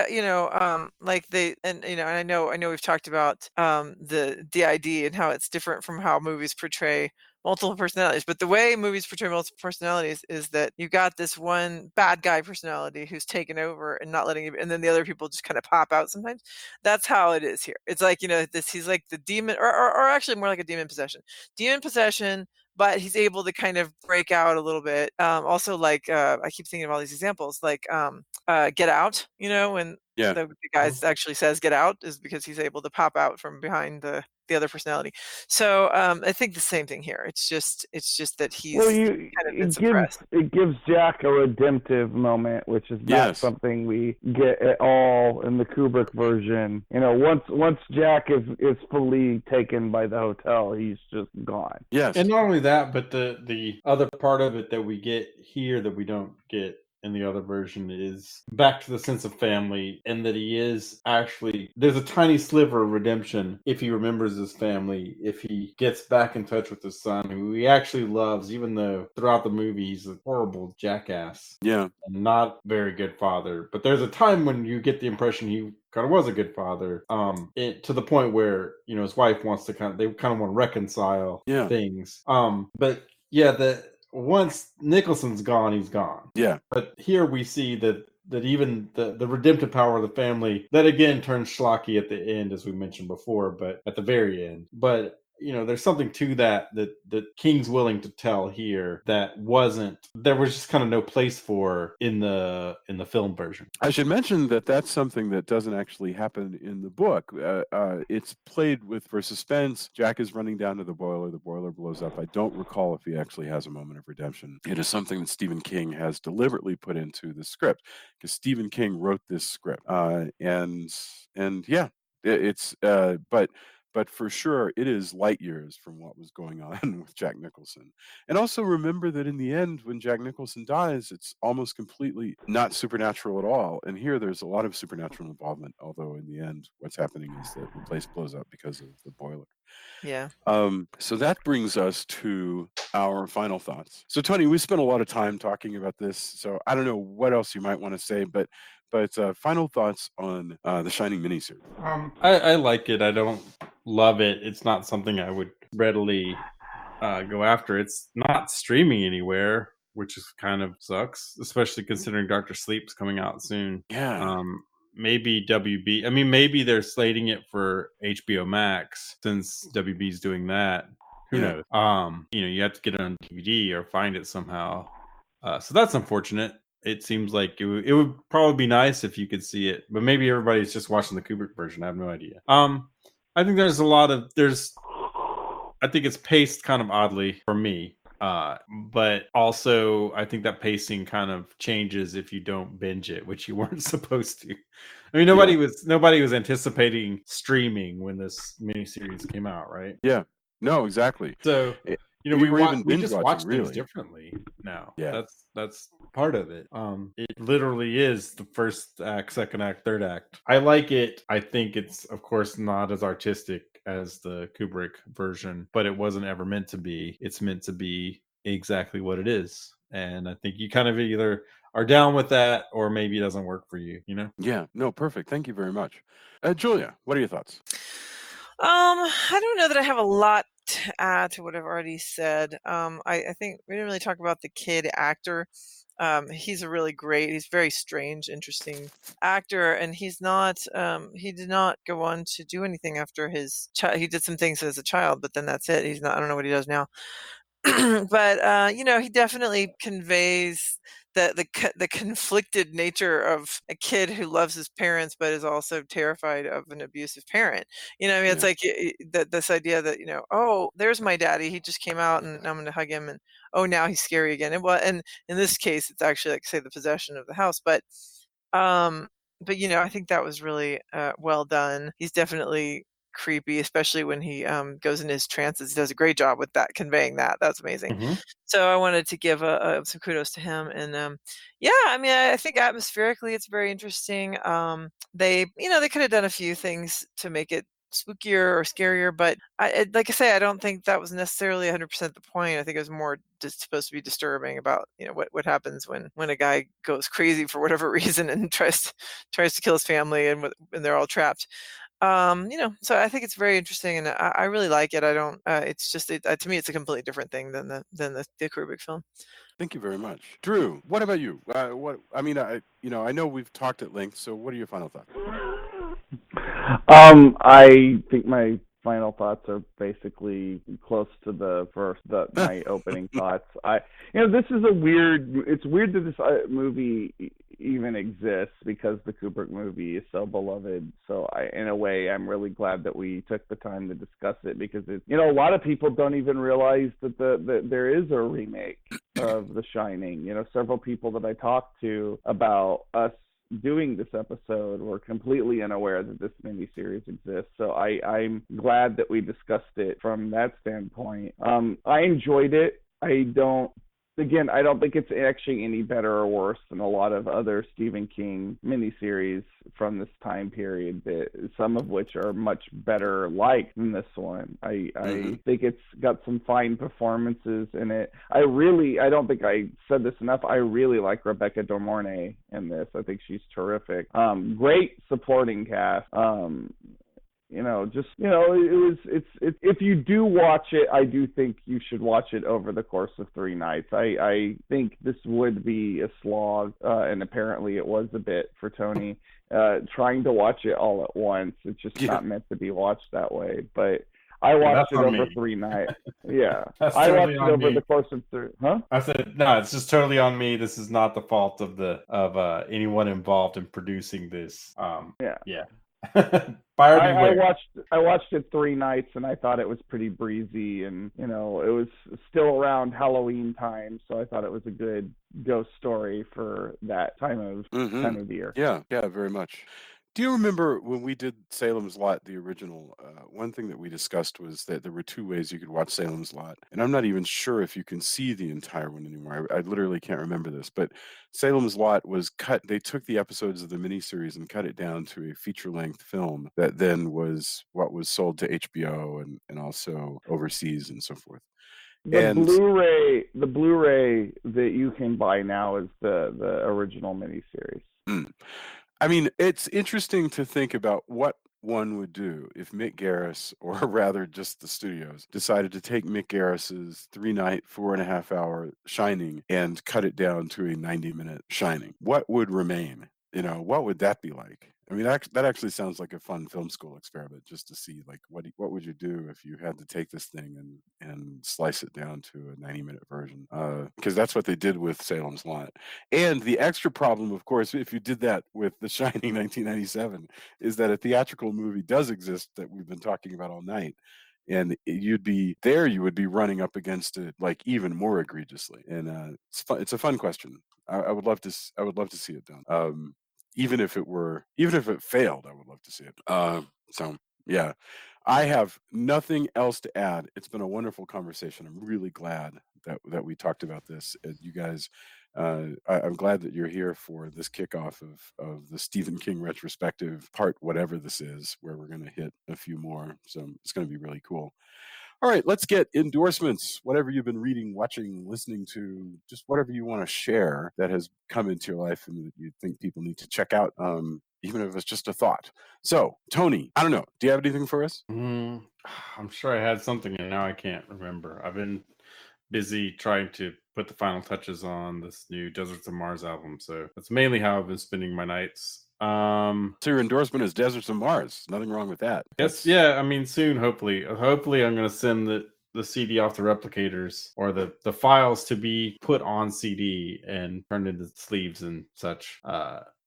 like they and I know we've talked about the DID and how it's different from how movies portray multiple personalities, but the way movies portray multiple personalities is that you got this one bad guy personality who's taken over and not letting you, and then the other people just kind of pop out sometimes. That's how it is here. It's like, he's like the demon, or actually more like a demon possession, but he's able to kind of break out a little bit. Also, like I keep thinking of all these examples, like Get Out, when the guy actually says get out, is because he's able to pop out from behind the other personality. So I think the same thing here. It's just that he's kind of been suppressed. It gives Jack a redemptive moment, which is not something we get at all in the Kubrick version. Once Jack is fully taken by the hotel, he's just gone. Yes. And not only that, but the other part of it that we get here that we don't get in the other version is back to the sense of family, and that he is actually, there's a tiny sliver of redemption if he remembers his family, if he gets back in touch with his son, who he actually loves, even though throughout the movie he's a horrible jackass. Yeah. And not very good father. But there's a time when you get the impression he kind of was a good father, to the point where, his wife wants to they kind of want to reconcile things. But yeah, once Nicholson's gone, he's gone. Yeah. But here we see that even the redemptive power of the family, that again turns schlocky at the end, as we mentioned before, but at the very end. But there's something to that King's willing to tell here that there was just kind of no place for in the film version. I should mention that that's something that doesn't actually happen in the book. It's played with for suspense. Jack is running down to the boiler blows up. I don't recall if he actually has a moment of redemption. It is something that Stephen King has deliberately put into the script, because Stephen King wrote this script. But for sure, it is light years from what was going on with Jack Nicholson. And also remember that in the end, when Jack Nicholson dies, it's almost completely not supernatural at all. And here there's a lot of supernatural involvement, although in the end, what's happening is that the place blows up because of the boiler. Yeah. So that brings us to our final thoughts. So Tony, we spent a lot of time talking about this, so I don't know what else you might want to say, but final thoughts on the Shining miniseries. I like it. I don't love it. It's not something I would readily go after. It's not streaming anywhere, which is kind of sucks, especially considering Dr. Sleep's coming out soon. Yeah. Maybe WB. I mean, maybe they're slating it for HBO Max since WB's doing that. Who knows? You have to get it on DVD or find it somehow. So that's unfortunate. It seems like it would probably be nice if you could see it, but maybe everybody's just watching the Kubrick version. I have no idea. I think I think it's paced kind of oddly for me. But also I think that pacing kind of changes if you don't binge it, which you weren't supposed to. I mean, nobody was anticipating streaming when this miniseries came out, right? Yeah. No, exactly. So we just watch things differently now. Yeah. That's part of it. It literally is the first act, second act, third act. I like it. I think it's, of course, not as artistic as the Kubrick version, but it wasn't ever meant to be. It's meant to be exactly what it is. And I think you kind of either are down with that or maybe it doesn't work for you, Yeah. No, perfect. Thank you very much. Julia, what are your thoughts? I don't know that I have a lot to add to what I've already said. I think we didn't really talk about the kid actor. He's he's very strange, interesting actor, and he did not go on to do anything after his child. He did some things as a child, but then that's it. I don't know what he does now. But he definitely conveys the conflicted nature of a kid who loves his parents but is also terrified of an abusive parent. It's like this idea that oh, there's my daddy, he just came out and I'm going to hug him, and oh, now he's scary again. And in this case it's actually, like, say, the possession of the house, but I think that was really well done. He's definitely creepy, especially when he goes in his trances. He does a great job with that, conveying that. That's amazing. Mm-hmm. So I wanted to give some kudos to him. And I think atmospherically it's very interesting. They could have done a few things to make it spookier or scarier, but like I say, I don't think that was necessarily 100% the point. I think it was more just supposed to be disturbing about what happens when a guy goes crazy for whatever reason and tries to kill his family, and they're all trapped. So I think it's very interesting, and I really like it. I don't. It's just to me, it's a completely different thing than the Kubrick film. Thank you very much, Drew. What about you? I know we've talked at length. So, what are your final thoughts? I think my final thoughts are basically close to my opening thoughts. This is it's weird that this movie even exists, because the Kubrick movie is so beloved. So in a way, I'm really glad that we took the time to discuss it, because a lot of people don't even realize that there is a remake of The Shining. Several people that I talked to about us doing this episode were completely unaware that this miniseries exists. So I'm glad that we discussed it from that standpoint. I enjoyed it. I don't think it's actually any better or worse than a lot of other Stephen King miniseries from this time period, some of which are much better liked than this one. I think it's got some fine performances in it. I don't think I said this enough. I really like Rebcca De Mornay in this. I think she's terrific. Great supporting cast. If you do watch it, I do think you should watch it over the course of 3 nights. I think this would be a slog, and apparently it was a bit for Tony, trying to watch it all at once. It's just not meant to be watched that way. But I watched it on over me. 3 nights. Yeah. That's I totally watched it on over me. the course of 3. Huh? I said, no, it's just totally on me. This is not the fault of anyone involved in producing this. Yeah. Buyer I beware. watched it 3 nights, and I thought it was pretty breezy, and it was still around Halloween time, so I thought it was a good ghost story for that time of the year. Yeah, very much. Do you remember when we did Salem's Lot, the original? One thing that we discussed was that there were 2 ways you could watch Salem's Lot, and I'm not even sure if you can see the entire one anymore. I literally can't remember this, but Salem's Lot was cut. They took the episodes of the miniseries and cut it down to a feature-length film that then was what was sold to HBO and also overseas and so forth. The Blu-ray that you can buy now is the original miniseries. I mean, it's interesting to think about what one would do if Mick Garris, or rather just the studios, decided to take Mick Garris's 3-night, 4.5-hour Shining and cut it down to a 90-minute Shining. What would remain? What would that be like? I mean, that actually sounds like a fun film school experiment, just to see like what would you do if you had to take this thing and slice it down to a 90-minute version? Because that's what they did with Salem's Lot. And the extra problem, of course, if you did that with The Shining 1997, is that a theatrical movie does exist that we've been talking about all night. And you would be running up against it like even more egregiously. And it's a fun question. I would love to see it done. Even if it failed, I would love to see it. So yeah, I have nothing else to add. It's been a wonderful conversation. I'm really glad that we talked about this. You guys, I'm glad that you're here for this kickoff of the Stephen King retrospective part, whatever this is, where we're going to hit a few more. So it's going to be really cool. All right, let's get endorsements. Whatever you've been reading, watching, listening to, just whatever you want to share that has come into your life and that you think people need to check out, even if it's just a thought. So, Tony, I don't know. Do you have anything for us? I'm sure I had something, and now I can't remember. I've been busy trying to put the final touches on this new Deserts of Mars album, so that's mainly how I've been spending my nights. So your endorsement is Deserts of Mars. Nothing wrong with that. Yes, yeah. I mean, soon, hopefully, I'm going to send the CD off the replicators, or the files to be put on CD and turned into sleeves and such.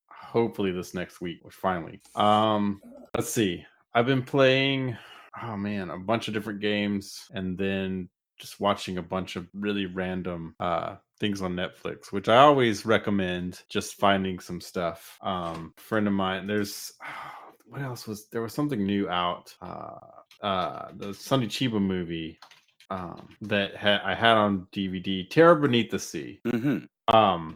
Hopefully this next week, which finally. Let's see. I've been playing, a bunch of different games, and then just watching a bunch of really random things on Netflix, which I always recommend, just finding some stuff. Friend of mine, there's what else there was something new out. The Sonny Chiba movie that I had on DVD, Terror Beneath the Sea,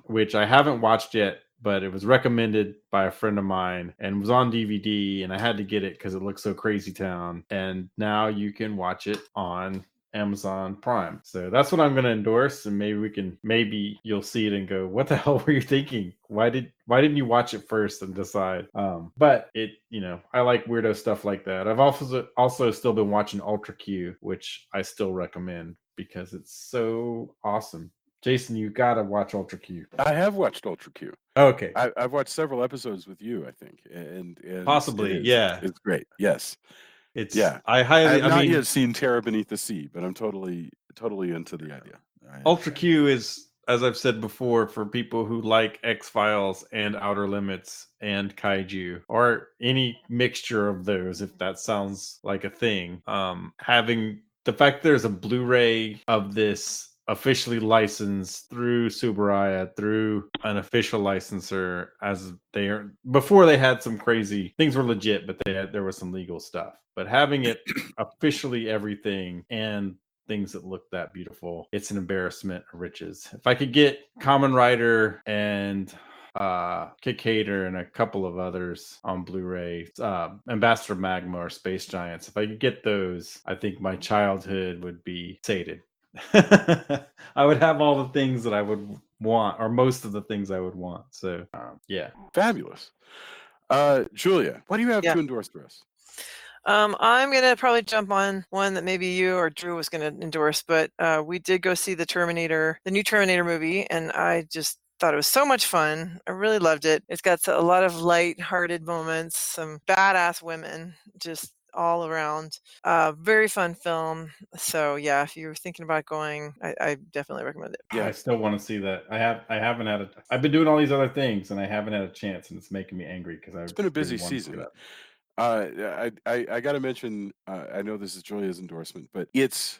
which I haven't watched yet, but it was recommended by a friend of mine and was on DVD, and I had to get it because it looks so crazy town. And now you can watch it on Amazon Prime. So that's what I'm going to endorse, and maybe you'll see it and go, what the hell were you thinking? Why didn't you watch it first and decide? But it, I like weirdo stuff like that. I've also still been watching Ultra Q, which I still recommend because it's so awesome. Jason, you gotta watch Ultra Q. I have watched Ultra Q. Okay, I've watched several episodes with you, I think, and possibly, it's great. Yes. I have not yet seen Terror Beneath the Sea, but I'm totally into the idea. Ultra Q is, as I've said before, for people who like X-Files and Outer Limits and Kaiju, or any mixture of those, if that sounds like a thing. Having the fact there's a Blu-ray of this officially licensed through Subaraya, through an official licensor, as before they had some crazy things were legit, but there was some legal stuff. But having it officially everything and things that look that beautiful, it's an embarrassment of riches. If I could get Kamen Rider and Kikaider and a couple of others on Blu-ray, Ambassador Magma or Space Giants, if I could get those, I think my childhood would be sated. I would have all the things that I would want, or most of the things I would want. So yeah, fabulous. Julia, what do you have to endorse for us? I'm gonna probably jump on one that maybe you or Drew was gonna endorse, but we did go see the new Terminator movie, and I just thought it was so much fun. I really loved it. It's got a lot of light-hearted moments, some badass women, just all around. Very fun film. So yeah, if you're thinking about going, I definitely recommend it. Yeah. I still want to see that. I haven't had I've been doing all these other things and I haven't had a chance, and it's making me angry because It's been a busy season. I got to mention. I know this is Julia's endorsement, but it's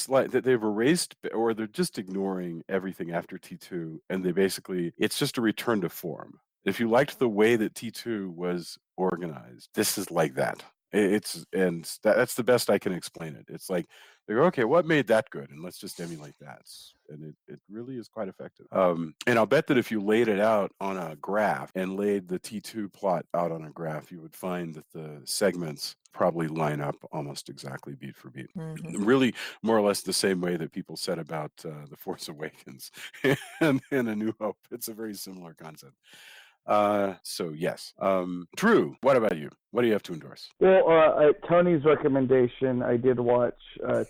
like that they've erased or they're just ignoring everything after T2, and it's just a return to form. If you liked the way that T2 was organized, this is like that. That's the best I can explain it. It's like they go, okay, what made that good, and let's just emulate that. And it really is quite effective. And I'll bet that if you laid it out on a graph and laid the T2 plot out on a graph, you would find that the segments probably line up almost exactly beat for beat. Really, more or less the same way that people said about The Force Awakens and A New Hope. It's a very similar concept. So yes. Drew, what about you? What do you have to endorse? Well, at Tony's recommendation, I did watch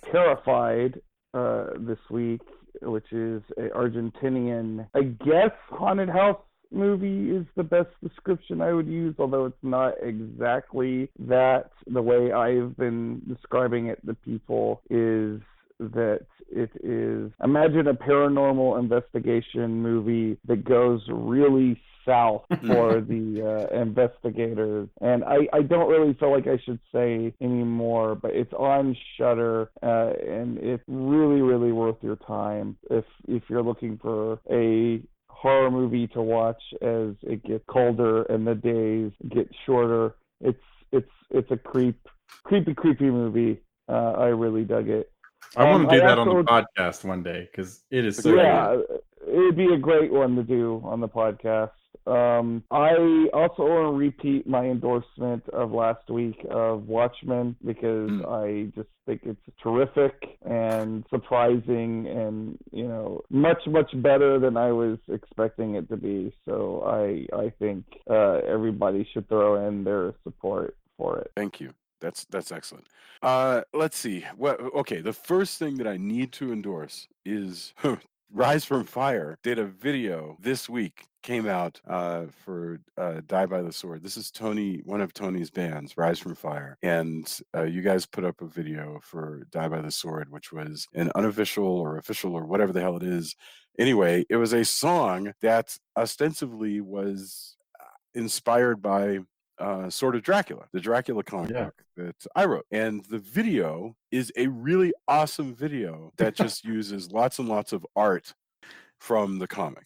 Terrified this week, which is an Argentinian, I guess, haunted house movie is the best description I would use, although it's not exactly that. The way I've been describing it to people is that it is, imagine a paranormal investigation movie that goes really south for the investigators. And I don't really feel like I should say anymore, but it's on Shudder, and it's really, really worth your time if you're looking for a horror movie to watch as it gets colder and the days get shorter. It's a creepy movie. I really dug it. I want to do that on the podcast one day because it is so good. It'd be a great one to do on the podcast. I also want to repeat my endorsement of last week of Watchmen because I just think it's terrific and surprising and, much, much better than I was expecting it to be. So I think everybody should throw in their support for it. Thank you. That's excellent. Let's see. Okay, the first thing that I need to endorse is Rise from Fire did a video this week, came out for Die by the Sword. This is one of Tony's bands, Rise from Fire. And you guys put up a video for Die by the Sword, which was an unofficial or official or whatever the hell it is. Anyway, it was a song that ostensibly was inspired by Sword of Dracula, the Dracula comic book that I wrote. And the video is a really awesome video that just uses lots and lots of art from the comic.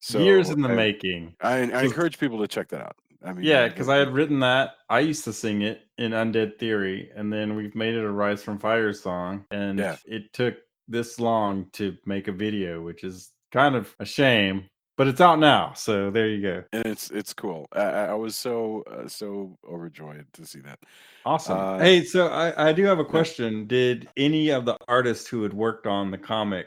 So years in the making. I encourage people to check that out. I mean, yeah, because I had written that. I used to sing it in Undead Theory, and then we've made it a Rise from Fire song. And it took this long to make a video, which is kind of a shame. But it's out now, so there you go. And it's cool. I was so overjoyed to see that. Awesome. Hey, so I do have a question. Did any of the artists who had worked on the comic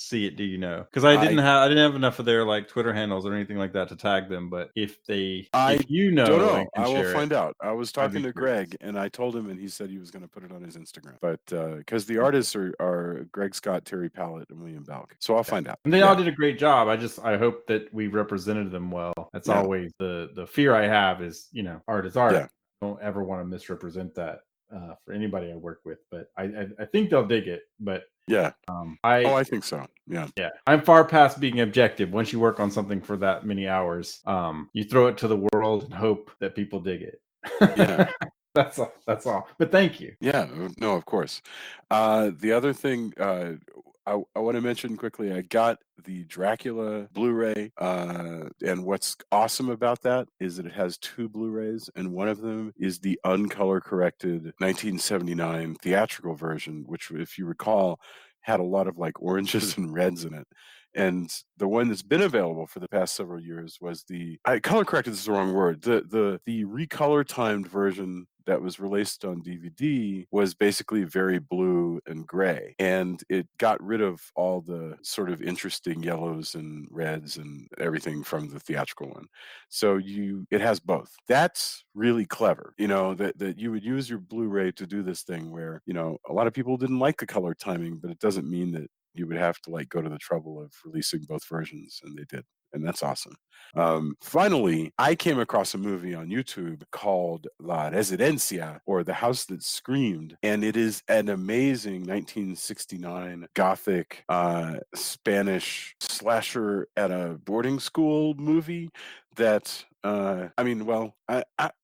see it? Do you know? Because I didn't have enough of their Twitter handles or anything like that to tag them. But if you know, don't know. I will find out. I was talking to Greg, and I told him, and he said he was going to put it on his Instagram. But because the artists are Greg Scott, Terry Pallett, and William Balk, so I'll find out. And they all did a great job. I hope that we represented them well. That's always the fear I have is art is art. I don't ever want to misrepresent that for anybody I work with. But I think they'll dig it. But I think so. Yeah. I'm far past being objective. Once you work on something for that many hours, you throw it to the world and hope that people dig it. Yeah. That's all. But thank you. Yeah. No, of course. The other thing I want to mention quickly, I got the Dracula Blu-ray, and what's awesome about that is that it has 2 Blu-rays, and one of them is the uncolor corrected 1979 theatrical version, which, if you recall, had a lot of oranges and reds in it. And the one that's been available for the past several years was color corrected is the wrong word. The recolor timed version that was released on DVD was basically very blue and gray, and it got rid of all the sort of interesting yellows and reds and everything from the theatrical one. So it has both. That's really clever, that you would use your Blu-ray to do this thing where, a lot of people didn't like the color timing, but it doesn't mean that you would have to go to the trouble of releasing both versions, and they did. and that's awesome. Finally, I came across a movie on YouTube called La Residencia, or The House That Screamed, and it is an amazing 1969 Gothic Spanish slasher at a boarding school movie that,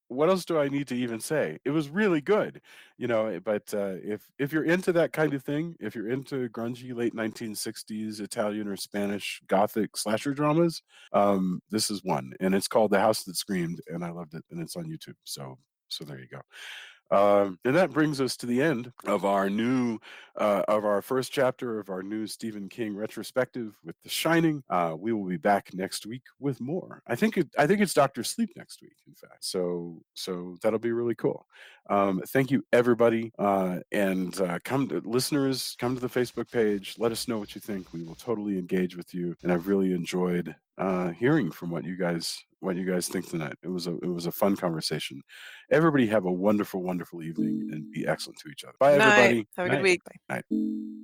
what else do I need to even say? It was really good, but if you're into that kind of thing, if you're into grungy late 1960s Italian or Spanish Gothic slasher dramas, this is one, and it's called The House That Screamed, and I loved it, and it's on YouTube. So there you go. And that brings us to the end of our first chapter of our new Stephen King retrospective with The Shining. We will be back next week with more. I think it's Dr. Sleep next week, in fact. So that'll be really cool. Thank you, everybody, and listeners, come to the Facebook page. Let us know what you think. We will totally engage with you, and I've really enjoyed hearing from what you guys think tonight. It was a fun conversation. Everybody have a wonderful, wonderful evening and be excellent to each other. Bye, Night. everybody. Have a good week. Bye. Night.